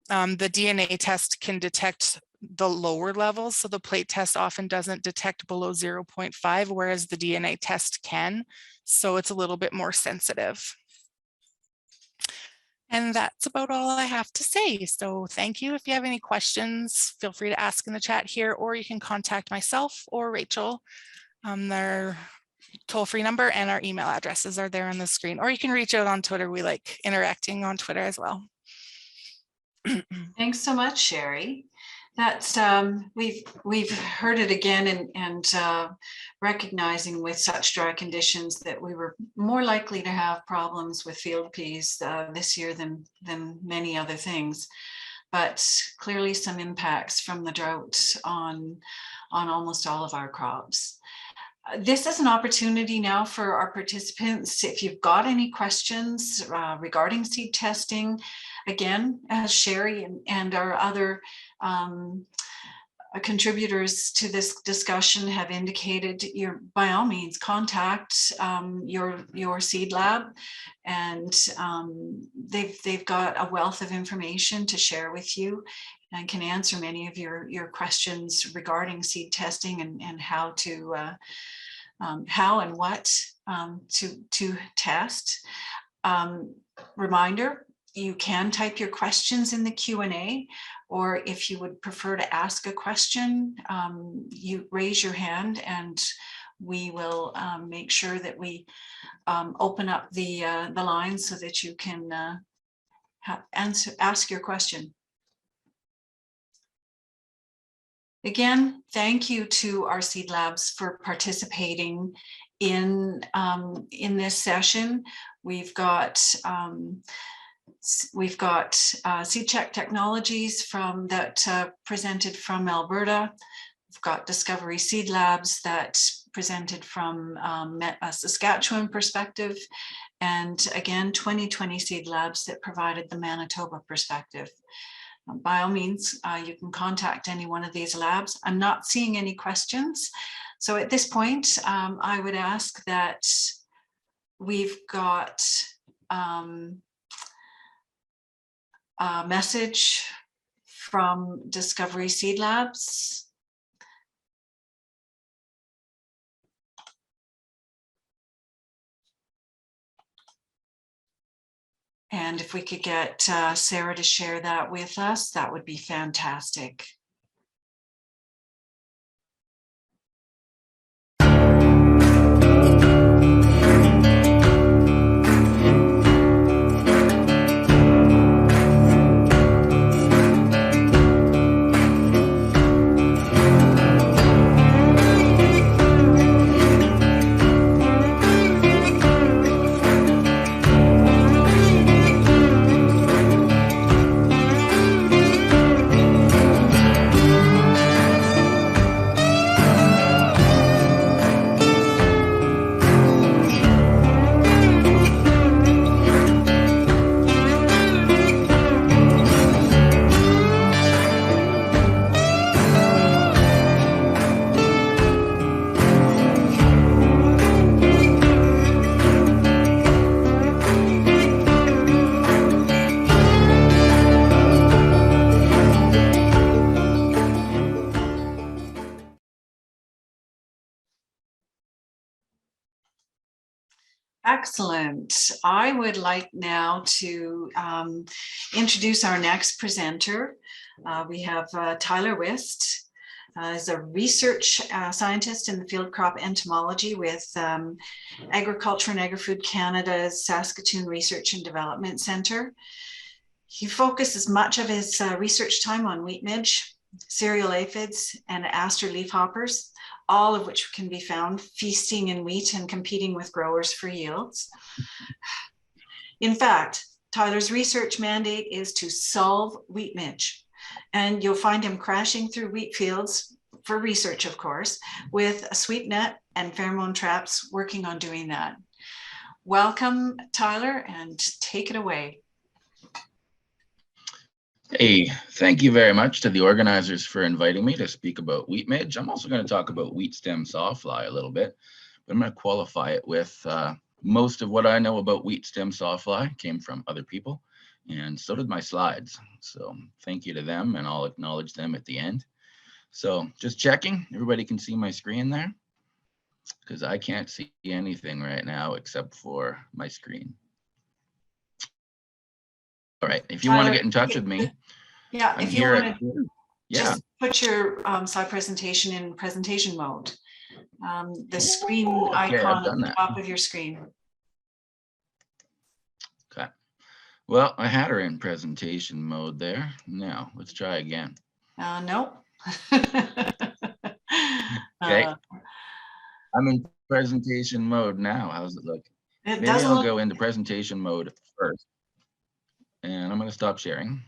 The DNA test can detect the lower levels. So the plate test often doesn't detect below 0.5, whereas the DNA test can. So it's a little bit more sensitive. And that's about all I have to say. So thank you. If you have any questions, feel free to ask in the chat here, or you can contact myself or Rachel. Their toll-free number and our email addresses are there on the screen, or you can reach out on Twitter. We like interacting on Twitter as well. Thanks so much, Sherry. That's we've heard it again, and recognizing with such dry conditions that we were more likely to have problems with field peas this year than many other things. But clearly some impacts from the drought on almost all of our crops. This is an opportunity now for our participants. If you've got any questions regarding seed testing, again, as Sherry and our other contributors to this discussion have indicated, by all means contact your seed lab, and they've got a wealth of information to share with you and can answer many of your questions regarding seed testing and how to how and what to test. Reminder, you can type your questions in the Q&A, or if you would prefer to ask a question, you raise your hand and we will make sure that we open up the line so that you can ask your question. Again, thank you to our seed labs for participating in this session. We've got Seed Check Technologies that presented from Alberta. We've got Discovery Seed Labs that presented from a Saskatchewan perspective, and again 2020 Seed Labs that provided the Manitoba perspective. By all means, you can contact any one of these labs. I'm not seeing any questions, so at this point I would ask that we've got a message from Discovery Seed Labs. And if we could get Sarah to share that with us, that would be fantastic. Excellent. I would like now to introduce our next presenter. We have Tyler Wist. Is a research scientist in the field crop entomology with Agriculture and Agri-Food Canada's Saskatoon Research and Development Centre. He focuses much of his research time on wheat midge, cereal aphids, and aster leafhoppers, all of which can be found feasting in wheat and competing with growers for yields. In fact, Tyler's research mandate is to solve wheat midge, and you'll find him crashing through wheat fields for research, of course, with a sweep net and pheromone traps, working on doing that. Welcome, Tyler, and take it away. Hey, thank you very much to the organizers for inviting me to speak about wheat midge. I'm also going to talk about wheat stem sawfly a little bit, but I'm going to qualify it with most of what I know about wheat stem sawfly came from other people, and so did my slides. So thank you to them, and I'll acknowledge them at the end. So just checking, everybody can see my screen there? Because I can't see anything right now except for my screen. All right, if you want to get in touch with me, yeah, I'm if you here want at, to just put your slide presentation in presentation mode. The screen icon at the top of your screen. Okay. Well, I had her in presentation mode there. Now let's try again. No. Okay. I'm in presentation mode now. How's it look? Maybe I'll go into presentation mode first. And I'm going to stop sharing.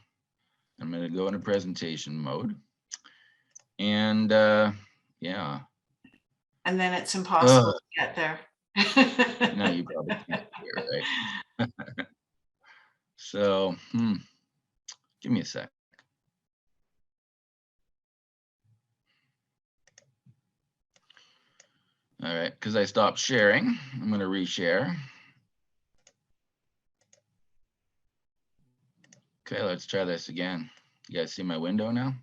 I'm going to go into presentation mode. And yeah. And then it's impossible to get there. No, you probably can't hear, right? So, give me a sec. All right, because I stopped sharing, I'm going to reshare. Okay, let's try this again. You guys see my window now?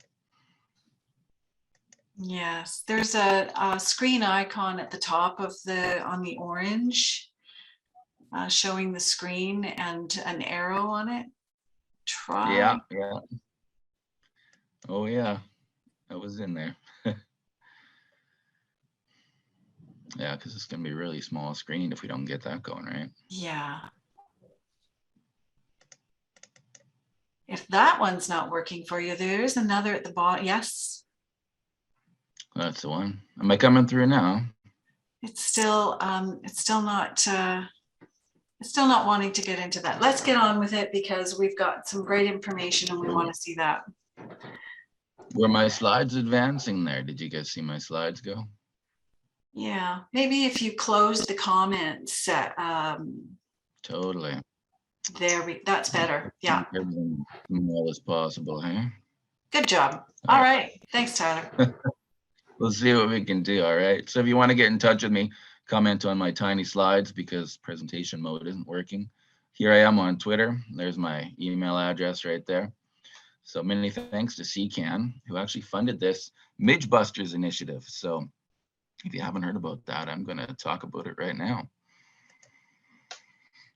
Yes, there's a screen icon at the top of on the orange, showing the screen and an arrow on it. Try. Yeah. Oh yeah, that was in there. Yeah, because it's gonna be a really small screen if we don't get that going, right? Yeah. If that one's not working for you, there's another at the bottom. Yes. That's the one. Am I coming through now? It's still not wanting to get into that. Let's get on with it because we've got some great information and we want to see that. Were my slides advancing there? Did you guys see my slides go? Yeah, maybe if you close the comments, Totally. That's better. Yeah. Everything as small as possible, hey? Good job. All right. Thanks, Tyler. We'll see what we can do, all right? So if you want to get in touch with me, comment on my tiny slides because presentation mode isn't working. Here I am on Twitter. There's my email address right there. So many thanks to CCAN, who actually funded this Midge Busters initiative. So if you haven't heard about that, I'm going to talk about it right now.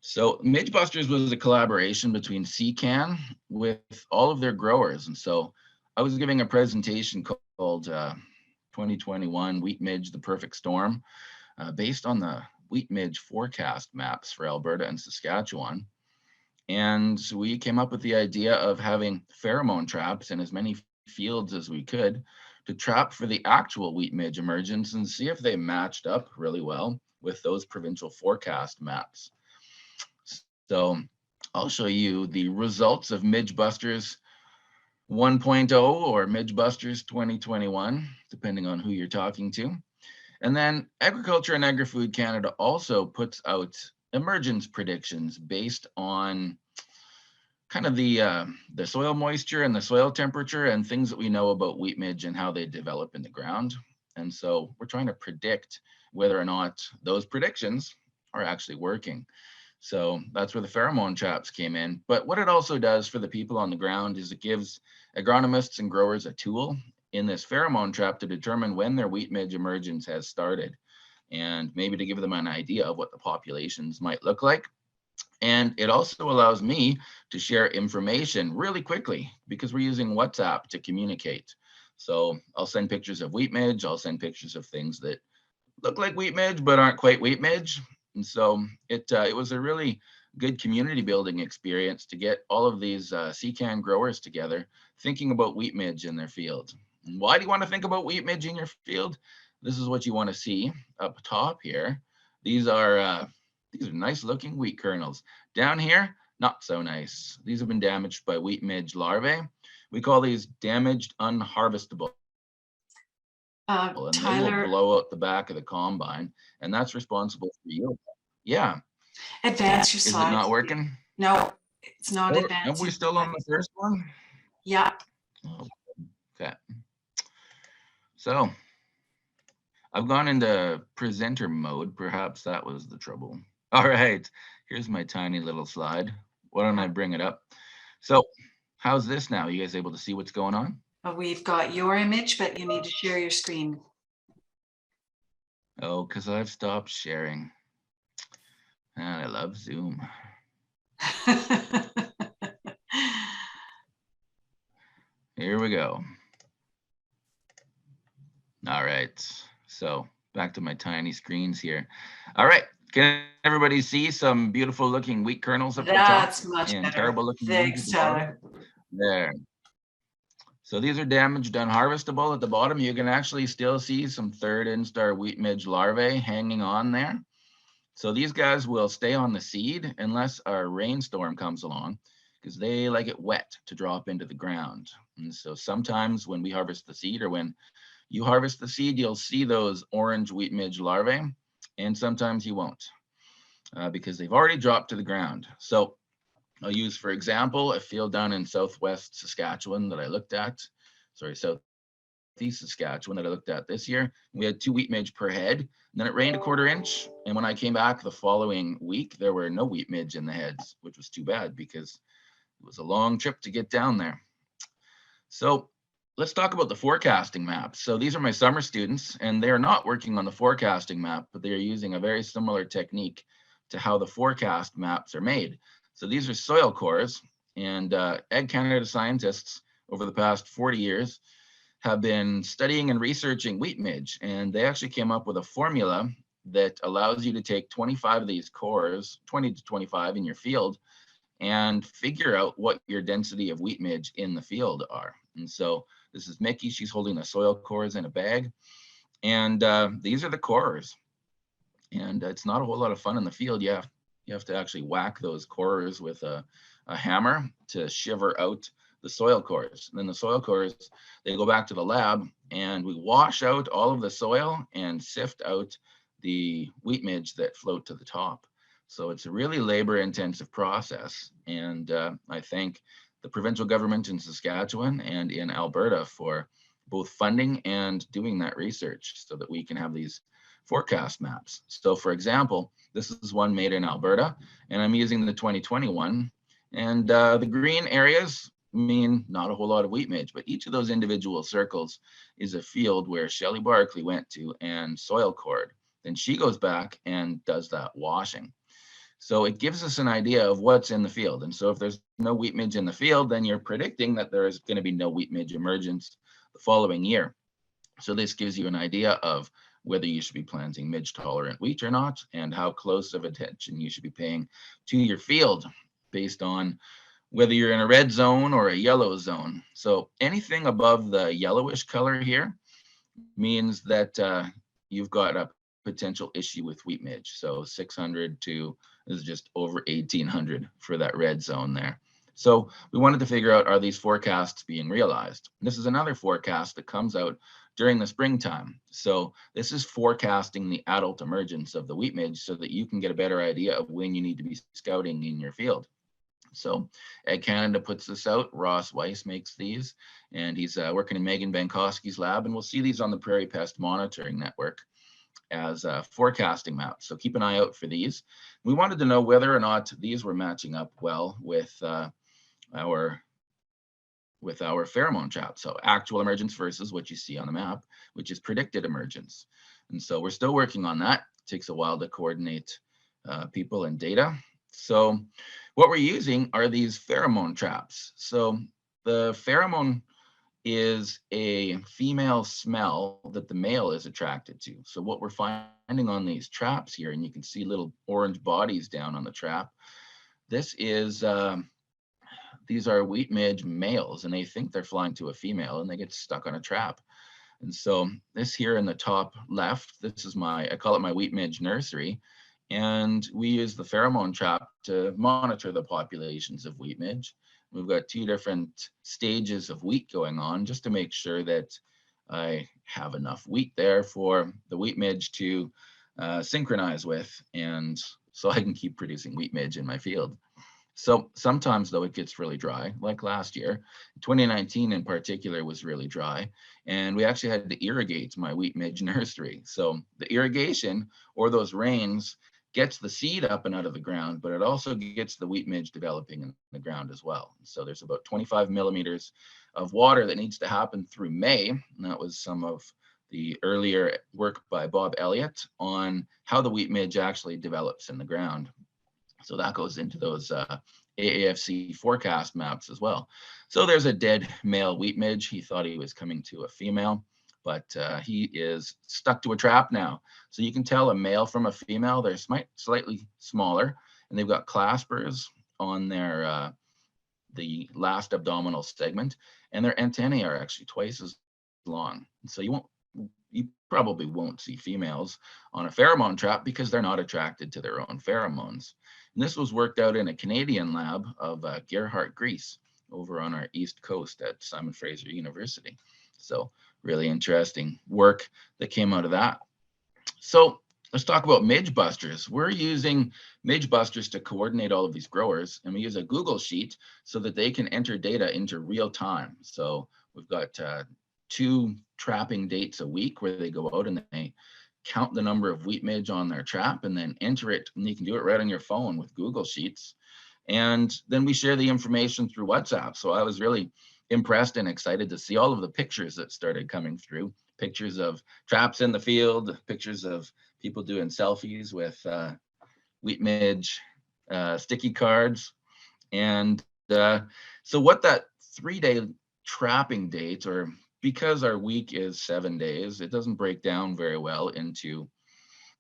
So Midge Busters was a collaboration between CCAN with all of their growers. And so I was giving a presentation called 2021 Wheat Midge, the Perfect Storm, based on the wheat midge forecast maps for Alberta and Saskatchewan. And we came up with the idea of having pheromone traps in as many fields as we could to trap for the actual wheat midge emergence and see if they matched up really well with those provincial forecast maps. So I'll show you the results of Midge Busters 1.0 or Midge Busters 2021, depending on who you're talking to. And then Agriculture and Agri-Food Canada also puts out emergence predictions based on kind of the soil moisture and the soil temperature and things that we know about wheat midge and how they develop in the ground. And so we're trying to predict whether or not those predictions are actually working. So that's where the pheromone traps came in. But what it also does for the people on the ground is it gives agronomists and growers a tool in this pheromone trap to determine when their wheat midge emergence has started, and maybe to give them an idea of what the populations might look like. And it also allows me to share information really quickly because we're using WhatsApp to communicate. So I'll send pictures of wheat midge, I'll send pictures of things that look like wheat midge but aren't quite wheat midge. And so it was a really good community building experience to get all of these CCAN growers together thinking about wheat midge in their field. And why do you want to think about wheat midge in your field? This is what you want to see up top here. These are nice looking wheat kernels. Down here, not so nice. These have been damaged by wheat midge larvae. We call these damaged unharvestable. And Tyler, they will blow out the back of the combine, and that's responsible for yield. Yeah. advance your slides. Is it not working? No, it's not advancing. Are we still on the first one? Yeah. Oh, okay. So I've gone into presenter mode. Perhaps that was the trouble. All right, here's my tiny little slide. Why don't I bring it up? So how's this now? You guys able to see what's going on? We've got your image, but you need to share your screen. Oh, because I've stopped sharing. And I love Zoom. Here we go. All right, so back to my tiny screens here. All right, can everybody see some beautiful looking wheat kernels up the top? That's much better. Terrible looking. Thanks, Tyler. There. So these are damaged unharvestable at the bottom. You can actually still see some third instar wheat midge larvae hanging on there. So these guys will stay on the seed unless a rainstorm comes along because they like it wet to drop into the ground. And so sometimes when we harvest the seed or when you harvest the seed, you'll see those orange wheat midge larvae, and sometimes you won't because they've already dropped to the ground. So I'll use, for example, a field down in southwest Saskatchewan that I looked at, southeast southeast Saskatchewan that I looked at this year. We had 2 wheat midge per head, and then it rained a 1/4 inch. And when I came back the following week, there were no wheat midge in the heads, which was too bad because it was a long trip to get down there. So let's talk about the forecasting maps. So these are my summer students, and they're not working on the forecasting map, but they are using a very similar technique to how the forecast maps are made. So these are soil cores, and Ag Canada scientists over the past 40 years have been studying and researching wheat midge, and they actually came up with a formula that allows you to take 25 of these cores, 20 to 25 in your field, and figure out what your density of wheat midge in the field are. And so this is Mickey, she's holding the soil cores in a bag, and these are the cores. And it's not a whole lot of fun in the field. You have to actually whack those cores with a hammer to shiver out the soil cores. And then the soil cores, they go back to the lab, and we wash out all of the soil and sift out the wheat midge that float to the top. So it's a really labor-intensive process. And I thank the provincial government in Saskatchewan and in Alberta for both funding and doing that research so that we can have these forecast maps. So for example, this is one made in Alberta, and I'm using the 2021. And the green areas mean not a whole lot of wheat midge, but each of those individual circles is a field where Shelley Barkley went to and soil cored. Then she goes back and does that washing. So it gives us an idea of what's in the field. And so if there's no wheat midge in the field, then you're predicting that there is going to be no wheat midge emergence the following year. So this gives you an idea of whether you should be planting midge tolerant wheat or not, and how close of attention you should be paying to your field based on whether you're in a red zone or a yellow zone. So anything above the yellowish color here means that you've got a potential issue with wheat midge. So 600 to is just over 1800 for that red zone there. So we wanted to figure out, are these forecasts being realized? And this is another forecast that comes out during the springtime. So this is forecasting the adult emergence of the wheat midge so that you can get a better idea of when you need to be scouting in your field. So Ag Canada puts this out. Ross Weiss makes these, and he's working in Megan Bankowski's lab, and we'll see these on the Prairie Pest Monitoring Network as forecasting maps. So keep an eye out for these. We wanted to know whether or not these were matching up well with our pheromone trap. So actual emergence versus what you see on the map, which is predicted emergence. And so we're still working on that. It takes a while to coordinate people and data. So what we're using are these pheromone traps. So the pheromone is a female smell that the male is attracted to. So what we're finding on these traps here, and you can see little orange bodies down on the trap, this is, these are wheat midge males, and they think they're flying to a female, and they get stuck on a trap. And so this here in the top left, this is I call it my wheat midge nursery. And we use the pheromone trap to monitor the populations of wheat midge. We've got 2 different stages of wheat going on just to make sure that I have enough wheat there for the wheat midge to synchronize with, and so I can keep producing wheat midge in my field. So sometimes though it gets really dry, like last year. 2019 in particular was really dry, and we actually had to irrigate my wheat midge nursery. So the irrigation or those rains gets the seed up and out of the ground, but it also gets the wheat midge developing in the ground as well. So there's about 25 millimeters of water that needs to happen through May. And that was some of the earlier work by Bob Elliott on how the wheat midge actually develops in the ground. So that goes into those AAFC forecast maps as well. So there's a dead male wheat midge. He thought he was coming to a female, but he is stuck to a trap now. So you can tell a male from a female. They're slightly smaller, and they've got claspers on their the last abdominal segment, and their antennae are actually twice as long. So you probably won't see females on a pheromone trap because they're not attracted to their own pheromones. And this was worked out in a Canadian lab of Gerhardt, Greece, over on our east coast at Simon Fraser University. So really interesting work that came out of that. So let's talk about midge busters. We're using midge busters to coordinate all of these growers, and we use a Google sheet so that they can enter data into real time. So we've got 2 trapping dates a week where they go out and they count the number of wheat midge on their trap and then enter it. And you can do it right on your phone with Google Sheets. And then we share the information through WhatsApp. So I was really impressed and excited to see all of the pictures that started coming through. Pictures of traps in the field, pictures of people doing selfies with wheat midge sticky cards. And so what that 3-day trapping date, or because our week is 7 days, it doesn't break down very well into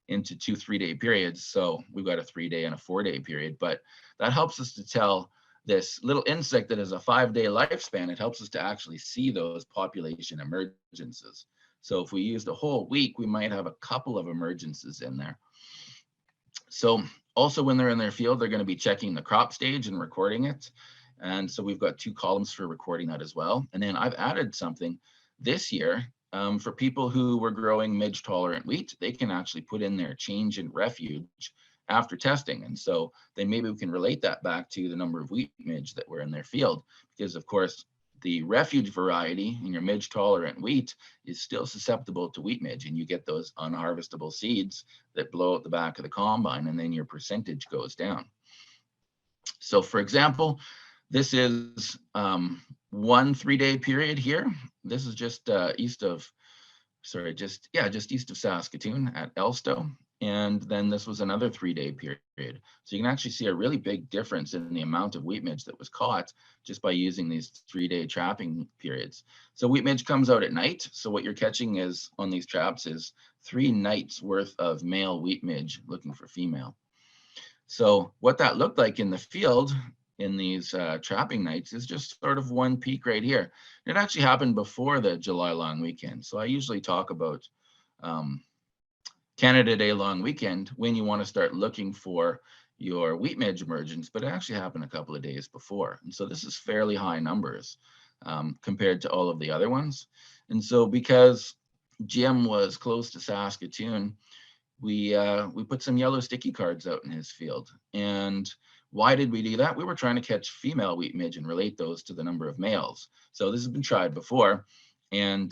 2 3-day periods. So we've got a 3-day and a 4-day period, but that helps us to tell this little insect that has a 5-day lifespan. It helps us to actually see those population emergences. So if we used a whole week, we might have a couple of emergences in there. So also when they're in their field, they're going to be checking the crop stage and recording it. And so we've got 2 columns for recording that as well. And then I've added something this year for people who were growing midge tolerant wheat. They can actually put in their change in refuge after testing. And so then maybe we can relate that back to the number of wheat midge that were in their field, because of course the refuge variety in your midge tolerant wheat is still susceptible to wheat midge, and you get those unharvestable seeds that blow out the back of the combine, and then your percentage goes down. So for example, this is 1 3-day period here. This is just east of Saskatoon at Elstow. And then this was another 3-day period. So you can actually see a really big difference in the amount of wheat midge that was caught just by using these 3-day trapping periods. So wheat midge comes out at night. So what you're catching is on these traps is 3 nights worth of male wheat midge looking for female. So what that looked like in the field in these trapping nights is just sort of one peak right here. It actually happened before the July long weekend. So I usually talk about Canada Day long weekend when you want to start looking for your wheat midge emergence, but it actually happened a couple of days before. And so this is fairly high numbers compared to all of the other ones. And so because Jim was close to Saskatoon, we put some yellow sticky cards out in his field. And why did we do that? We were trying to catch female wheat midge and relate those to the number of males. So this has been tried before. And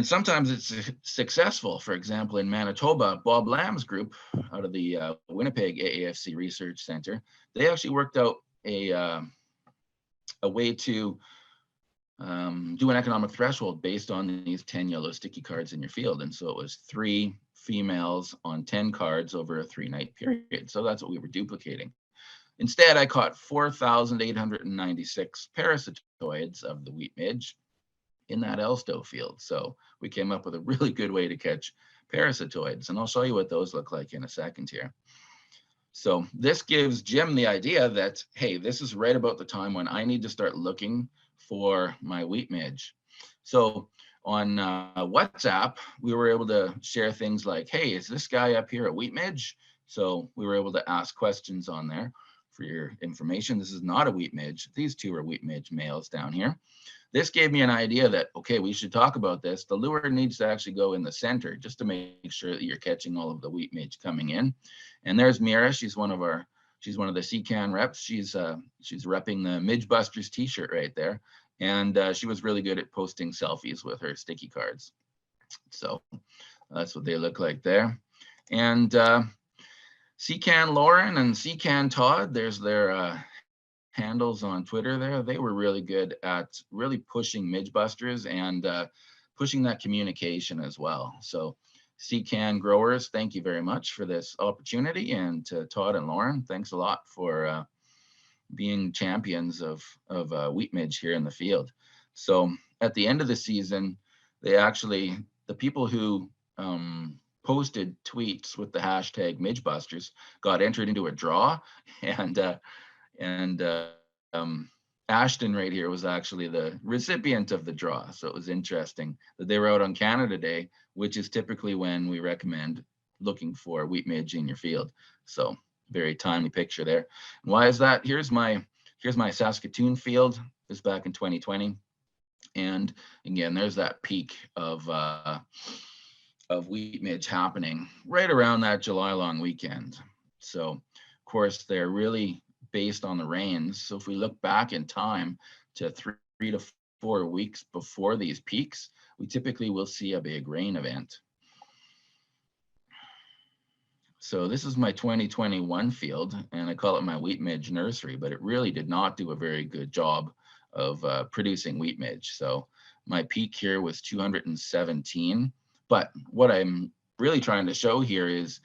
sometimes it's successful. For example, in Manitoba, Bob Lamb's group out of the Winnipeg AAFC Research Center, they actually worked out a way to do an economic threshold based on these 10 yellow sticky cards in your field. And so it was 3 females on 10 cards over a 3-night period. So that's what we were duplicating. Instead, I caught 4,896 parasitoids of the wheat midge in that Elstow field. So we came up with a really good way to catch parasitoids, and I'll show you what those look like in a second here. So this gives Jim the idea that, hey, this is right about the time when I need to start looking for my wheat midge. So on WhatsApp, we were able to share things like, hey, is this guy up here a wheat midge? So we were able to ask questions on there for your information. This is not a wheat midge. These 2 are wheat midge males down here. This gave me an idea that, okay, we should talk about this. The lure needs to actually go in the center just to make sure that you're catching all of the wheat midge coming in. And there's Mira. She's one of the CCAN reps. She's repping the Midge Busters t-shirt right there. And she was really good at posting selfies with her sticky cards. So that's what they look like there. And CCAN Lauren and CCAN Todd, there's their handles on Twitter there. They were really good at really pushing Midge Busters and pushing that communication as well. So CCAN growers, thank you very much for this opportunity. And to Todd and Lauren, thanks a lot for being champions of wheat midge here in the field. So at the end of the season, the people who posted tweets with the hashtag Midge Busters got entered into a draw, and Ashton right here was actually the recipient of the draw. So it was interesting that they were out on Canada Day, which is typically when we recommend looking for wheat midge in your field. So very timely picture there. And why is that? Here's my Saskatoon field. This is back in 2020. And again, there's that peak of wheat midge happening right around that July long weekend. So of course, they're really based on the rains. So if we look back in time to 3 to 4 weeks before these peaks, we typically will see a big rain event. So this is my 2021 field, and I call it my wheat midge nursery, but it really did not do a very good job of producing wheat midge. So my peak here was 217. But what I'm really trying to show here is,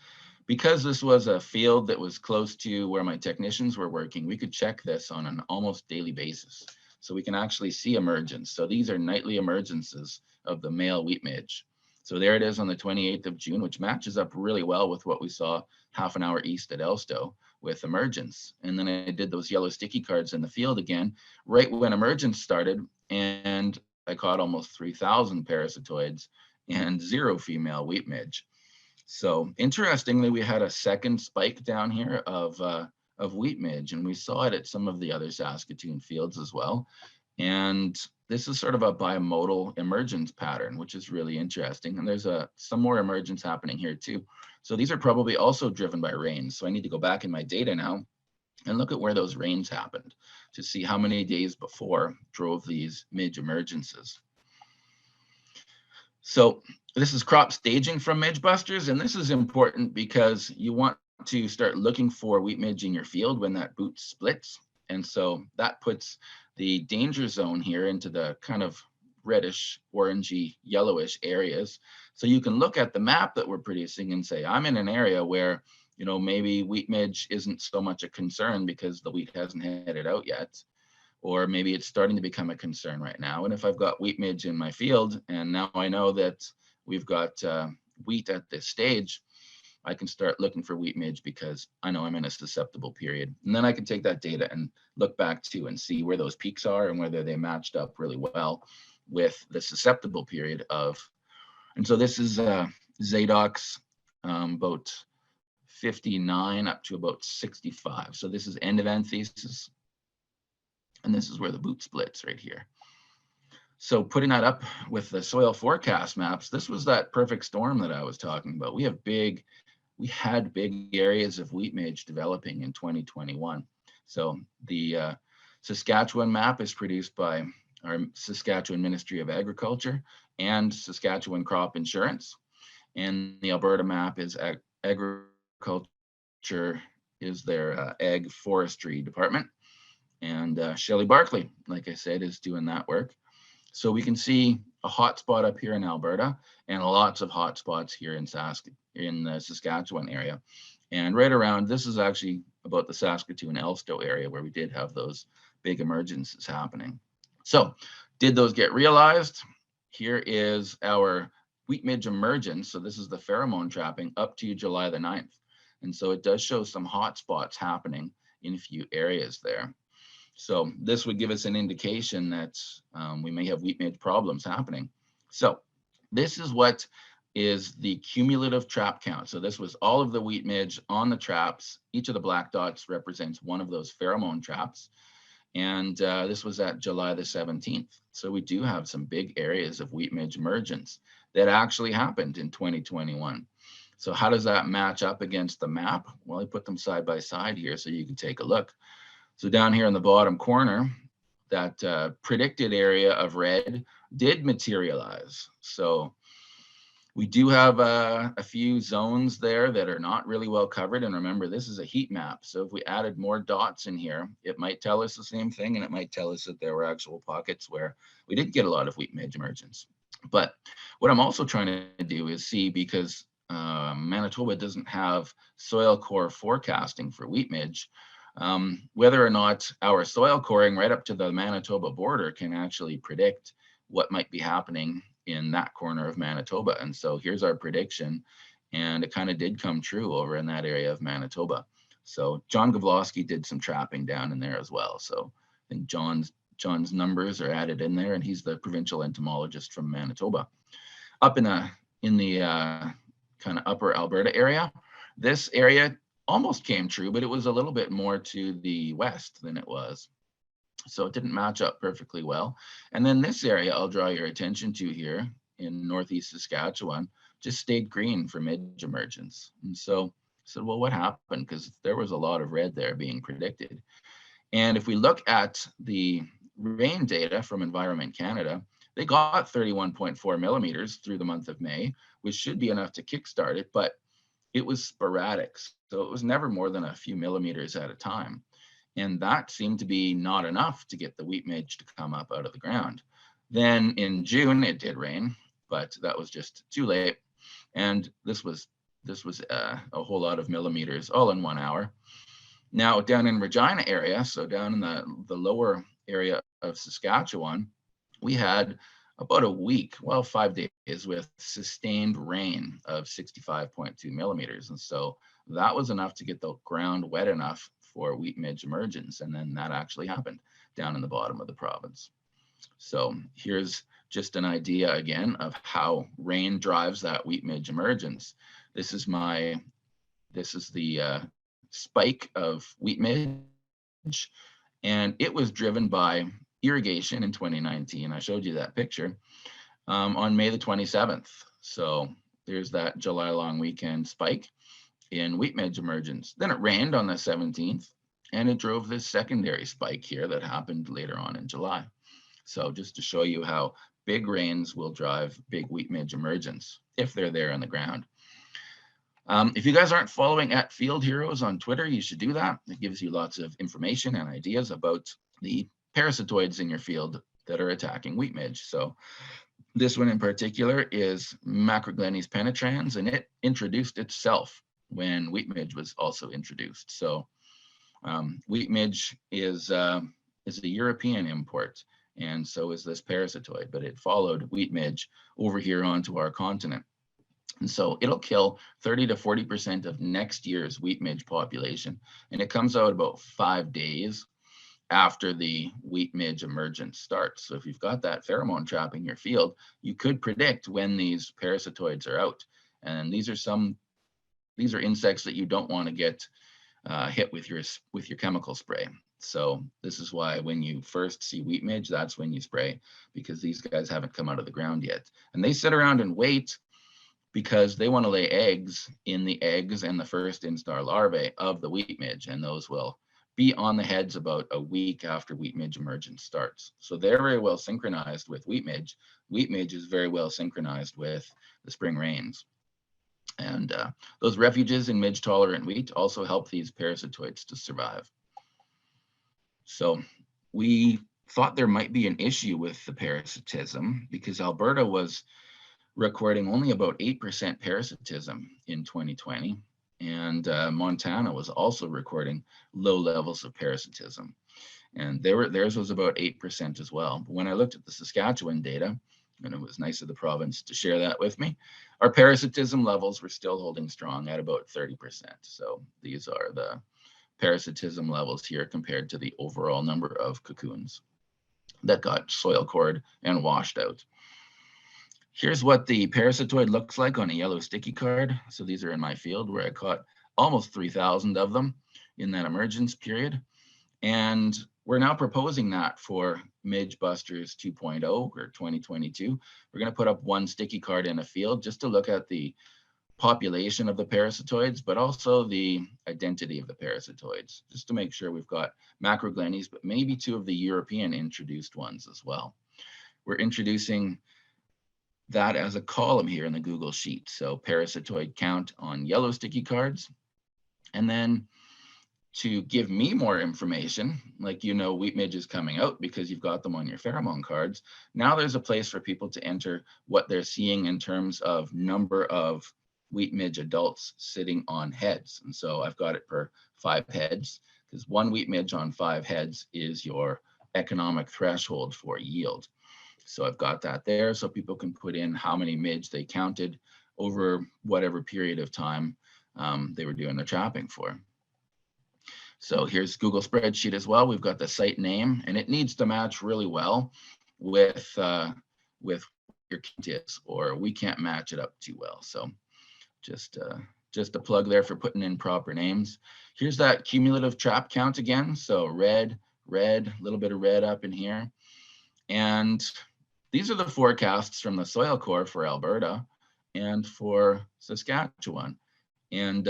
because this was a field that was close to where my technicians were working, we could check this on an almost daily basis. So we can actually see emergence. So these are nightly emergences of the male wheat midge. So there it is on the 28th of June, which matches up really well with what we saw half an hour east at Elstow with emergence. And then I did those yellow sticky cards in the field again, right when emergence started, and I caught almost 3,000 parasitoids and 0 female wheat midge. So interestingly, we had a second spike down here of wheat midge, and we saw it at some of the other Saskatoon fields as well. And this is sort of a bimodal emergence pattern, which is really interesting. And there's some more emergence happening here too. So these are probably also driven by rains. So I need to go back in my data now and look at where those rains happened to see how many days before drove these midge emergences. So this is crop staging from midge busters, and this is important because you want to start looking for wheat midge in your field when that boot splits. And so that puts the danger zone here into the kind of reddish, orangey, yellowish areas. So you can look at the map that we're producing and say, I'm in an area where, you know, maybe wheat midge isn't so much a concern because the wheat hasn't headed out yet. Or maybe it's starting to become a concern right now. And if I've got wheat midge in my field, and now I know that we've got wheat at this stage, I can start looking for wheat midge because I know I'm in a susceptible period. And then I can take that data and look back to and see where those peaks are and whether they matched up really well with the susceptible period of. And so this is Zadox about 59 up to about 65. So this is end of anthesis. And this is where the boot splits right here. So putting that up with the soil forecast maps, this was that perfect storm that I was talking about. We had big areas of wheat midge developing in 2021. So the Saskatchewan map is produced by our Saskatchewan Ministry of Agriculture and Saskatchewan Crop Insurance. And the Alberta map is agriculture is their ag forestry department. And Shelley Barkley, like I said, is doing that work. So we can see a hot spot up here in Alberta and lots of hot spots here in the Saskatchewan area. And right around, this is actually about the Saskatoon Elstow area where we did have those big emergences happening. So did those get realized? Here is our wheat midge emergence. So this is the pheromone trapping up to July the 9th. And so it does show some hot spots happening in a few areas there. So this would give us an indication that we may have wheat midge problems happening. So this is what is the cumulative trap count. So this was all of the wheat midge on the traps. Each of the black dots represents one of those pheromone traps. And this was at July the 17th. So we do have some big areas of wheat midge emergence that actually happened in 2021. So how does that match up against the map? Well, I put them side by side here so you can take a look. So down here in the bottom corner, that predicted area of red did materialize. So we do have a few zones there that are not really well covered. And remember, this is a heat map. So if we added more dots in here, it might tell us the same thing. And it might tell us that there were actual pockets where we didn't get a lot of wheat midge emergence. But what I'm also trying to do is see, because Manitoba doesn't have soil core forecasting for wheat midge, whether or not our soil coring right up to the Manitoba border can actually predict what might be happening in that corner of Manitoba. And so here's our prediction, and it kind of did come true over in that area of Manitoba. So John Gavlowski did some trapping down in there as well. So I think John's numbers are added in there, and he's the provincial entomologist from Manitoba. Up in the kind of upper Alberta area, this area almost came true, but it was a little bit more to the west than it was. So it didn't match up perfectly well. And then this area I'll draw your attention to here in northeast Saskatchewan just stayed green for midge emergence. And so I said, well, what happened? Because there was a lot of red there being predicted. And if we look at the rain data from Environment Canada, they got 31.4 millimeters through the month of May, which should be enough to kickstart it, but it was sporadic. So it was never more than a few millimeters at a time. And that seemed to be not enough to get the wheat midge to come up out of the ground. Then in June, it did rain, but that was just too late. And this was a whole lot of millimeters all in 1 hour. Now down in Regina area, so down in the lower area of Saskatchewan, we had about a week, well, 5 days with sustained rain of 65.2 millimeters. And so that was enough to get the ground wet enough for wheat midge emergence. And then that actually happened down in the bottom of the province. So here's just an idea again of how rain drives that wheat midge emergence. This is the spike of wheat midge, and it was driven by irrigation in 2019. I showed you that picture on May the 27th. So there's that July long weekend spike in wheat midge emergence. Then it rained on the 17th, and it drove this secondary spike here that happened later on in July. So just to show you how big rains will drive big wheat midge emergence if they're there in the ground. If you guys aren't following at Field Heroes on Twitter, you should do that. It gives you lots of information and ideas about the parasitoids in your field that are attacking wheat midge. So this one in particular is Macroglenis penetrans, and it introduced itself when wheat midge was also introduced. So wheat midge is a European import, and so is this parasitoid, but it followed wheat midge over here onto our continent. And so it'll kill 30 to 40% of next year's wheat midge population. And it comes out about 5 days after the wheat midge emergence starts. So if you've got that pheromone trap in your field, you could predict when these parasitoids are out. And these are insects that you don't want to get hit with your chemical spray. So this is why when you first see wheat midge, that's when you spray, because these guys haven't come out of the ground yet. And they sit around and wait because they want to lay eggs in the eggs and the first instar larvae of the wheat midge, and those will be on the heads about a week after wheat midge emergence starts. So they're very well synchronized with wheat midge. Wheat midge is very well synchronized with the spring rains. And those refuges in midge tolerant wheat also help these parasitoids to survive. So we thought there might be an issue with the parasitism because Alberta was recording only about 8% parasitism in 2020. And Montana was also recording low levels of parasitism. And theirs was about 8% as well. But when I looked at the Saskatchewan data, and it was nice of the province to share that with me, our parasitism levels were still holding strong at about 30%. So these are the parasitism levels here compared to the overall number of cocoons that got soil cored and washed out. Here's what the parasitoid looks like on a yellow sticky card. So these are in my field where I caught almost 3,000 of them in that emergence period. And we're now proposing that for Midge Busters 2.0 or 2022. We're going to put up one sticky card in a field just to look at the population of the parasitoids, but also the identity of the parasitoids, just to make sure we've got Macroglenis, but maybe 2 of the European introduced ones as well. We're introducing that as a column here in the Google Sheet. So parasitoid count on yellow sticky cards. And then to give me more information, like, you know, wheat midge is coming out because you've got them on your pheromone cards. Now there's a place for people to enter what they're seeing in terms of number of wheat midge adults sitting on heads. And so I've got it per 5 heads, because 1 wheat midge on 5 heads is your economic threshold for yield. So I've got that there so people can put in how many midge they counted over whatever period of time they were doing their trapping for. So here's Google spreadsheet as well. We've got the site name, and it needs to match really well with your count is, or we can't match it up too well. So just a plug there for putting in proper names. Here's that cumulative trap count again. So red, a little bit of red up in here. And these are the forecasts from the Soil Corps for Alberta and for Saskatchewan. And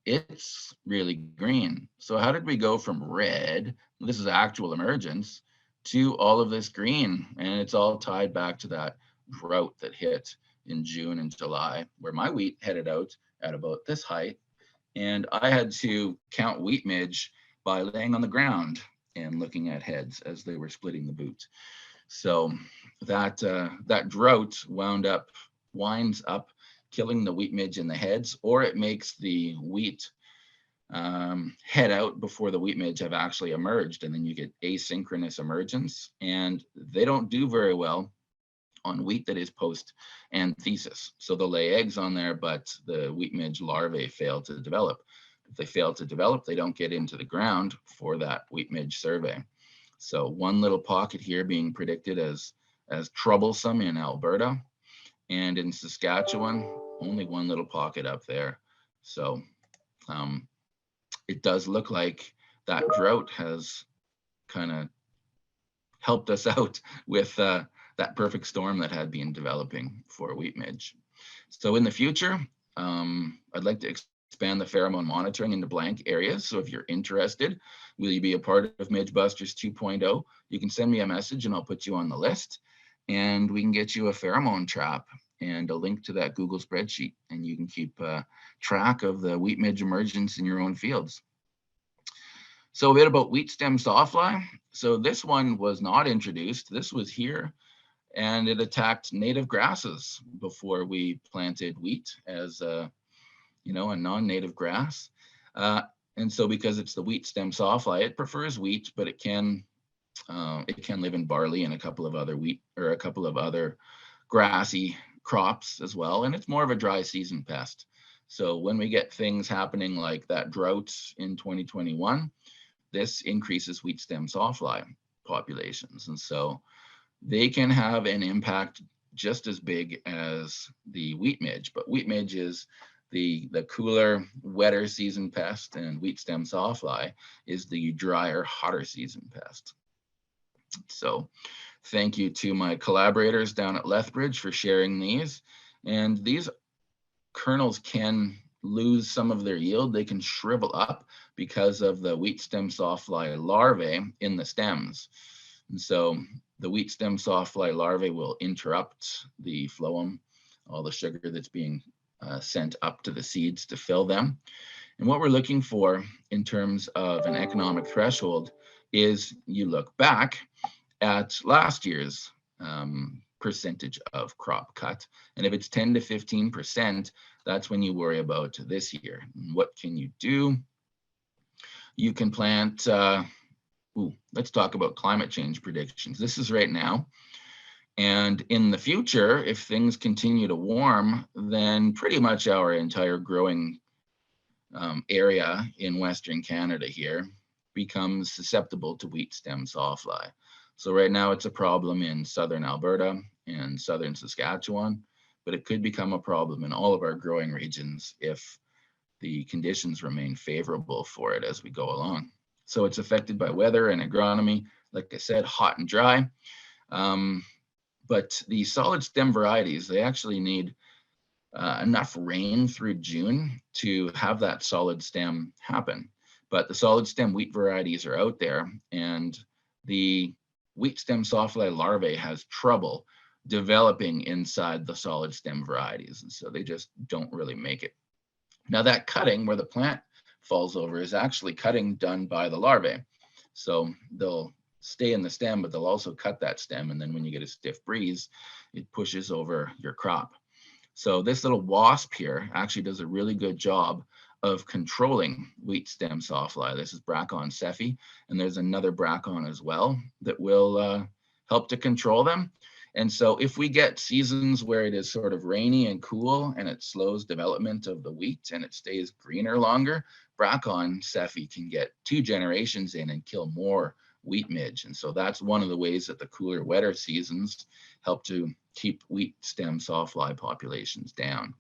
it's really green. So how did we go from red, this is actual emergence, to all of this green, and it's all tied back to that drought that hit in June and July, where my wheat headed out at about this height, and I had to count wheat midge by laying on the ground and looking at heads as they were splitting the boot. So that that drought winds up killing the wheat midge in the heads, or it makes the wheat head out before the wheat midge have actually emerged, and then you get asynchronous emergence, and they don't do very well on wheat that is post anthesis. So they'll lay eggs on there, but the wheat midge larvae fail to develop. If they fail to develop, they don't get into the ground for that wheat midge survey. So one little pocket here being predicted as troublesome in Alberta, and in Saskatchewan, only one little pocket up there. So it does look like that drought has kind of helped us out with that perfect storm that had been developing for wheat midge. So in the future, I'd like to expand the pheromone monitoring into blank areas. So if you're interested, will you be a part of Midge Busters 2.0? You can send me a message and I'll put you on the list, and we can get you a pheromone trap and a link to that Google spreadsheet, and you can keep track of the wheat midge emergence in your own fields. So a bit about wheat stem sawfly. So this one was not introduced. This was here, and it attacked native grasses before we planted wheat as a non-native grass. And so because it's the wheat stem sawfly, it prefers wheat, but it can live in barley and a couple of other grassy crops as well, and it's more of a dry season pest. So when we get things happening like that drought in 2021, this increases wheat stem sawfly populations, and so they can have an impact just as big as the wheat midge. But wheat midge is the cooler, wetter season pest, and wheat stem sawfly is the drier, hotter season pest. So thank you to my collaborators down at Lethbridge for sharing these. And these kernels can lose some of their yield. They can shrivel up because of the wheat stem sawfly larvae in the stems. And so the wheat stem sawfly larvae will interrupt the phloem, all the sugar that's being sent up to the seeds to fill them. And what we're looking for in terms of an economic threshold is you look back at last year's percentage of crop cut. And if it's 10 to 15%, that's when you worry about this year. And what can you do? You can plant, let's talk about climate change predictions. This is right now. And in the future, if things continue to warm, then pretty much our entire growing area in Western Canada here becomes susceptible to wheat stem sawfly. So right now it's a problem in southern Alberta and southern Saskatchewan, but it could become a problem in all of our growing regions if the conditions remain favorable for it as we go along. So it's affected by weather and agronomy, like I said, hot and dry. But the solid stem varieties, they actually need enough rain through June to have that solid stem happen. But the solid stem wheat varieties are out there, and the wheat stem sawfly larvae has trouble developing inside the solid stem varieties. And so they just don't really make it. Now that cutting where the plant falls over is actually cutting done by the larvae. So they'll stay in the stem, but they'll also cut that stem. And then when you get a stiff breeze, it pushes over your crop. So this little wasp here actually does a really good job of controlling wheat stem sawfly. This is Bracon cephei, and there's another Bracon as well that will help to control them. And so if we get seasons where it is sort of rainy and cool and it slows development of the wheat and it stays greener longer, Bracon cephei can get 2 generations in and kill more wheat midge. And so that's one of the ways that the cooler, wetter seasons help to keep wheat stem sawfly populations down,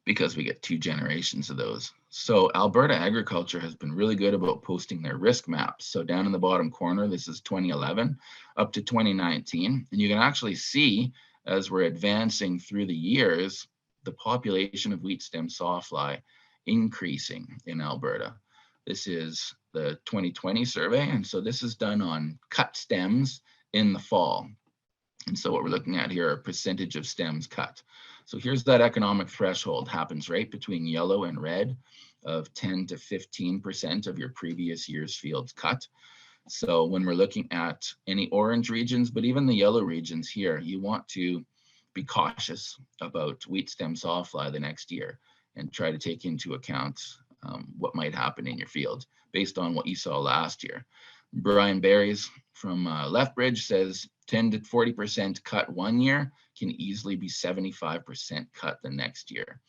because we get 2 generations of those. So Alberta Agriculture has been really good about posting their risk maps. So down in the bottom corner, this is 2011 up to 2019. And you can actually see as we're advancing through the years, the population of wheat stem sawfly increasing in Alberta. This is the 2020 survey. And so this is done on cut stems in the fall. And so what we're looking at here are percentage of stems cut. So here's that economic threshold, happens right between yellow and red, of 10 to 15% of your previous year's fields cut. So when we're looking at any orange regions, but even the yellow regions here, you want to be cautious about wheat stem sawfly the next year and try to take into account what might happen in your field based on what you saw last year. Brian Berries from Lethbridge says 10 to 40% cut one year can easily be 75% cut the next year.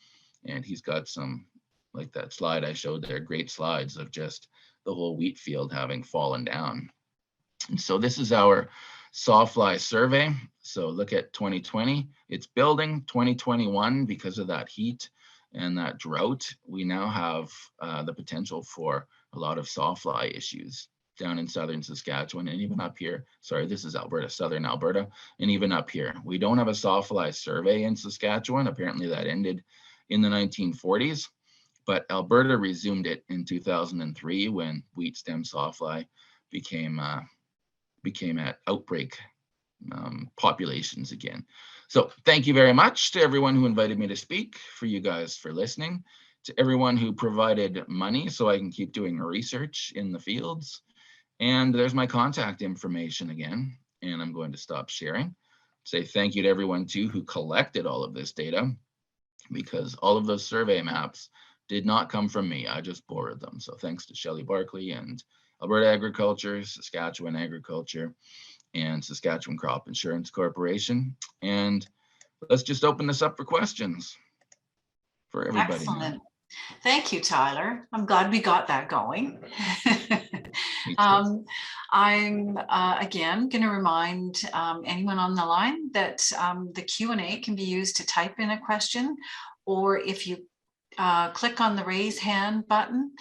And he's got some, like that slide I showed there, great slides of just the whole wheat field having fallen down. And so this is our sawfly survey. So look at 2020, it's building. 2021, because of that heat and that drought, we now have the potential for a lot of sawfly issues down in southern Saskatchewan and even up here. Sorry, this is Alberta, southern Alberta, and even up here. We don't have a sawfly survey in Saskatchewan. Apparently that ended in the 1940s, but Alberta resumed it in 2003 when wheat stem sawfly became at outbreak populations again. So thank you very much to everyone who invited me to speak, for you guys for listening, to everyone who provided money so I can keep doing research in the fields. And there's my contact information again, and I'm going to stop sharing. Say thank you to everyone too who collected all of this data, because all of those survey maps did not come from me. I just borrowed them. So thanks to Shelley Barkley and Alberta Agriculture, Saskatchewan Agriculture, and Saskatchewan Crop Insurance Corporation. And let's just open this up for questions for everybody. Excellent. Now. Thank you, Tyler. I'm glad we got that going. I'm again going to remind anyone on the line that the Q&A can be used to type in a question, or if you click on the raise hand button,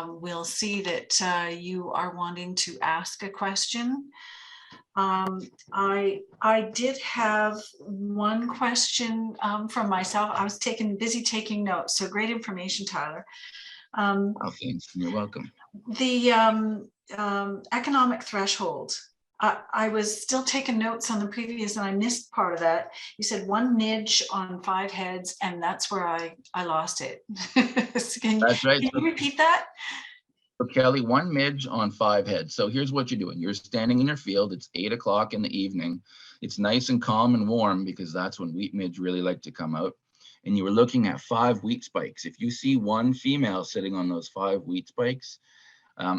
we'll see that you are wanting to ask a question. I did have one question from myself. I was busy taking notes, so great information, Tyler. Oh, thanks. You're welcome. The economic threshold. I was still taking notes on the previous, and I missed part of that. You said 1 midge on 5 heads, and that's where I lost it. That's right. Can you repeat that? So Kelly, 1 midge on 5 heads. So here's what you're doing. You're standing in your field. It's 8 o'clock in the evening. It's nice and calm and warm because that's when wheat midge really like to come out. And you were looking at 5 wheat spikes. If you see 1 female sitting on those 5 wheat spikes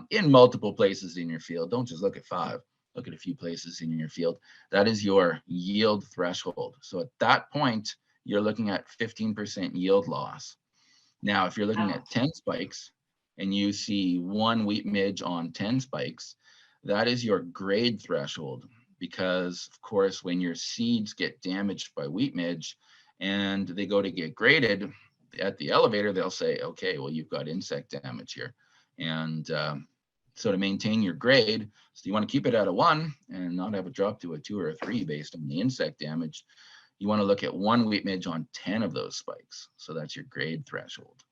in multiple places in your field, don't just look at 5. Look at a few places in your field. That is your yield threshold. So at that point, you're looking at 15% yield loss. Now, if you're looking at 10 spikes and you see 1 wheat midge on 10 spikes, that is your grade threshold. Because of course, when your seeds get damaged by wheat midge and they go to get graded at the elevator, they'll say, okay, well, you've got insect damage here. And so to maintain your grade, so you want to keep it at a 1 and not have it drop to a 2 or a 3 based on the insect damage. You want to look at 1 wheat midge on 10 of those spikes. So that's your grade threshold.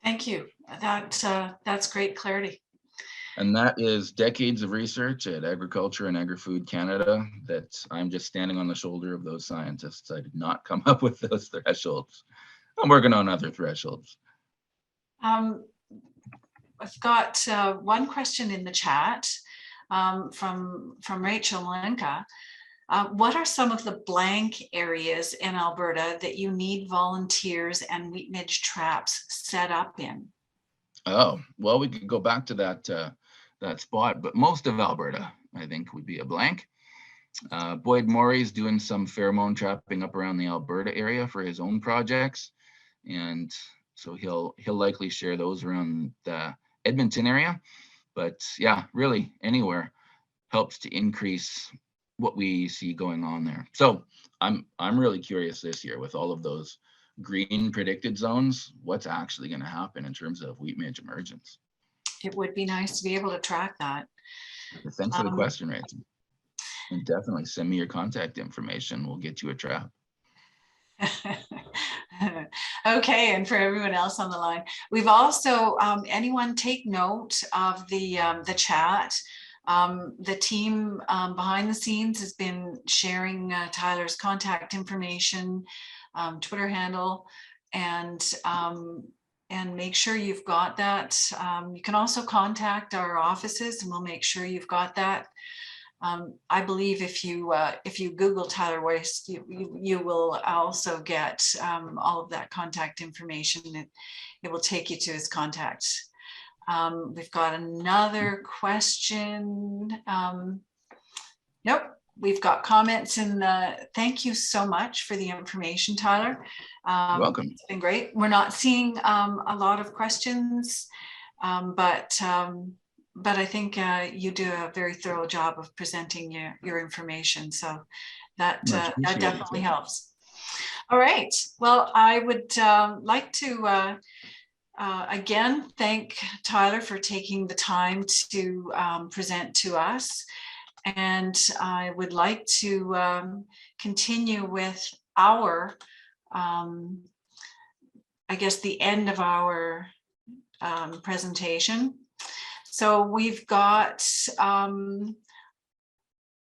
Thank you. That's great clarity. And that is decades of research at Agriculture and Agri-Food Canada that I'm just standing on the shoulder of those scientists. I did not come up with those thresholds. I'm working on other thresholds. I've got one question in the chat from Rachel Lenka. What are some of the blank areas in Alberta that you need volunteers and wheat midge traps set up in? Oh, well, we could go back to that spot, but most of Alberta, I think, would be a blank. Boyd Morey's doing some pheromone trapping up around the Alberta area for his own projects. And so he'll likely share those around the Edmonton area. But yeah, really anywhere helps to increase what we see going on there. So I'm really curious this year with all of those green predicted zones, what's actually going to happen in terms of wheat midge emergence. It would be nice to be able to track that. Thanks for the question, Rachel. And definitely send me your contact information. We'll get you a trap. Okay, and for everyone else on the line, we've also, anyone take note of the chat. The team behind the scenes has been sharing Tyler's contact information, Twitter handle, and make sure you've got that. You can also contact our offices and we'll make sure you've got that. I believe if you Google Tyler Waste, you will also get all of that contact information. It will take you to his contacts. We've got another question. Nope, we've got comments in the, thank you so much for the information, Tyler. You're welcome. It's been great. We're not seeing a lot of questions, but I think you do a very thorough job of presenting your information. So that definitely helps. All right. Well, I would like to again thank Tyler for taking the time to present to us. And I would like to continue with our, I guess, the end of our presentation. So we've got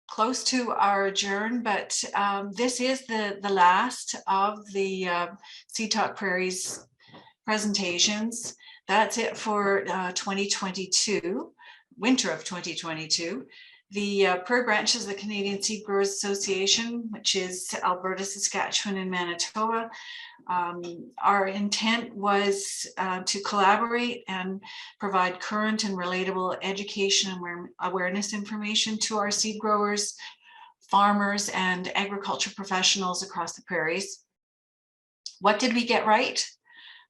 close to our adjourn, but this is the last of the Seed Talk Prairies presentations. That's it for 2022, winter of 2022. The Prairie branches of the Canadian Seed Growers Association, which is Alberta, Saskatchewan, and Manitoba. Our intent was to collaborate and provide current and relatable education and awareness information to our seed growers, farmers, and agriculture professionals across the prairies. What did we get right?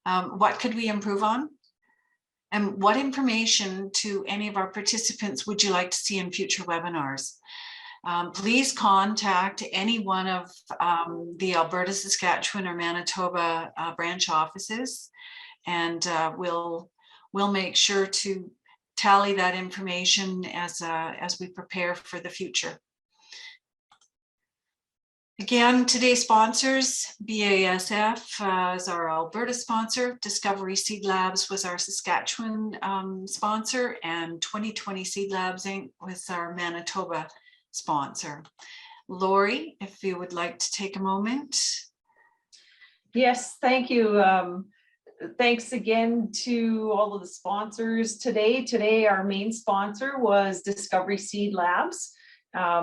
What could we improve on? And what information to any of our participants would you like to see in future webinars? Please contact any one of the Alberta, Saskatchewan, or Manitoba branch offices, and we'll make sure to tally that information as we prepare for the future. Again, today's sponsors, BASF is our Alberta sponsor, Discovery Seed Labs was our Saskatchewan sponsor, and 2020 Seed Labs Inc. was our Manitoba sponsor. Lori, if you would like to take a moment. Yes, thank you. Thanks again to all of the sponsors today. Today, our main sponsor was Discovery Seed Labs.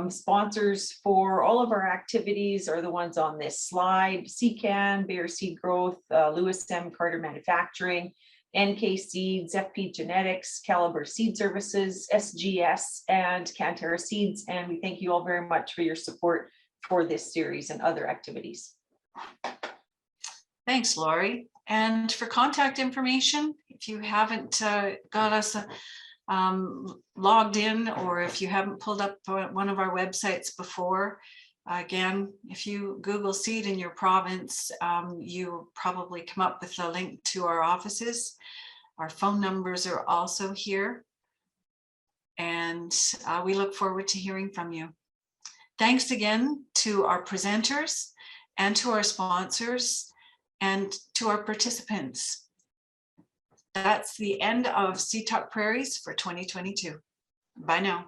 Sponsors for all of our activities are the ones on this slide: CCAN, Bayer Seed Growth, Lewis M. Carter Manufacturing, NK Seeds, FP Genetics, Caliber Seed Services, SGS, and Cantera Seeds. And we thank you all very much for your support for this series and other activities. Thanks, Lori. And for contact information, if you haven't got us logged in, or if you haven't pulled up one of our websites before, again, if you Google seed in your province, you probably come up with a link to our offices. Our phone numbers are also here, and we look forward to hearing from you. Thanks again to our presenters and to our sponsors and to our participants. That's the end of Seed Talk Prairies for 2022. Bye now.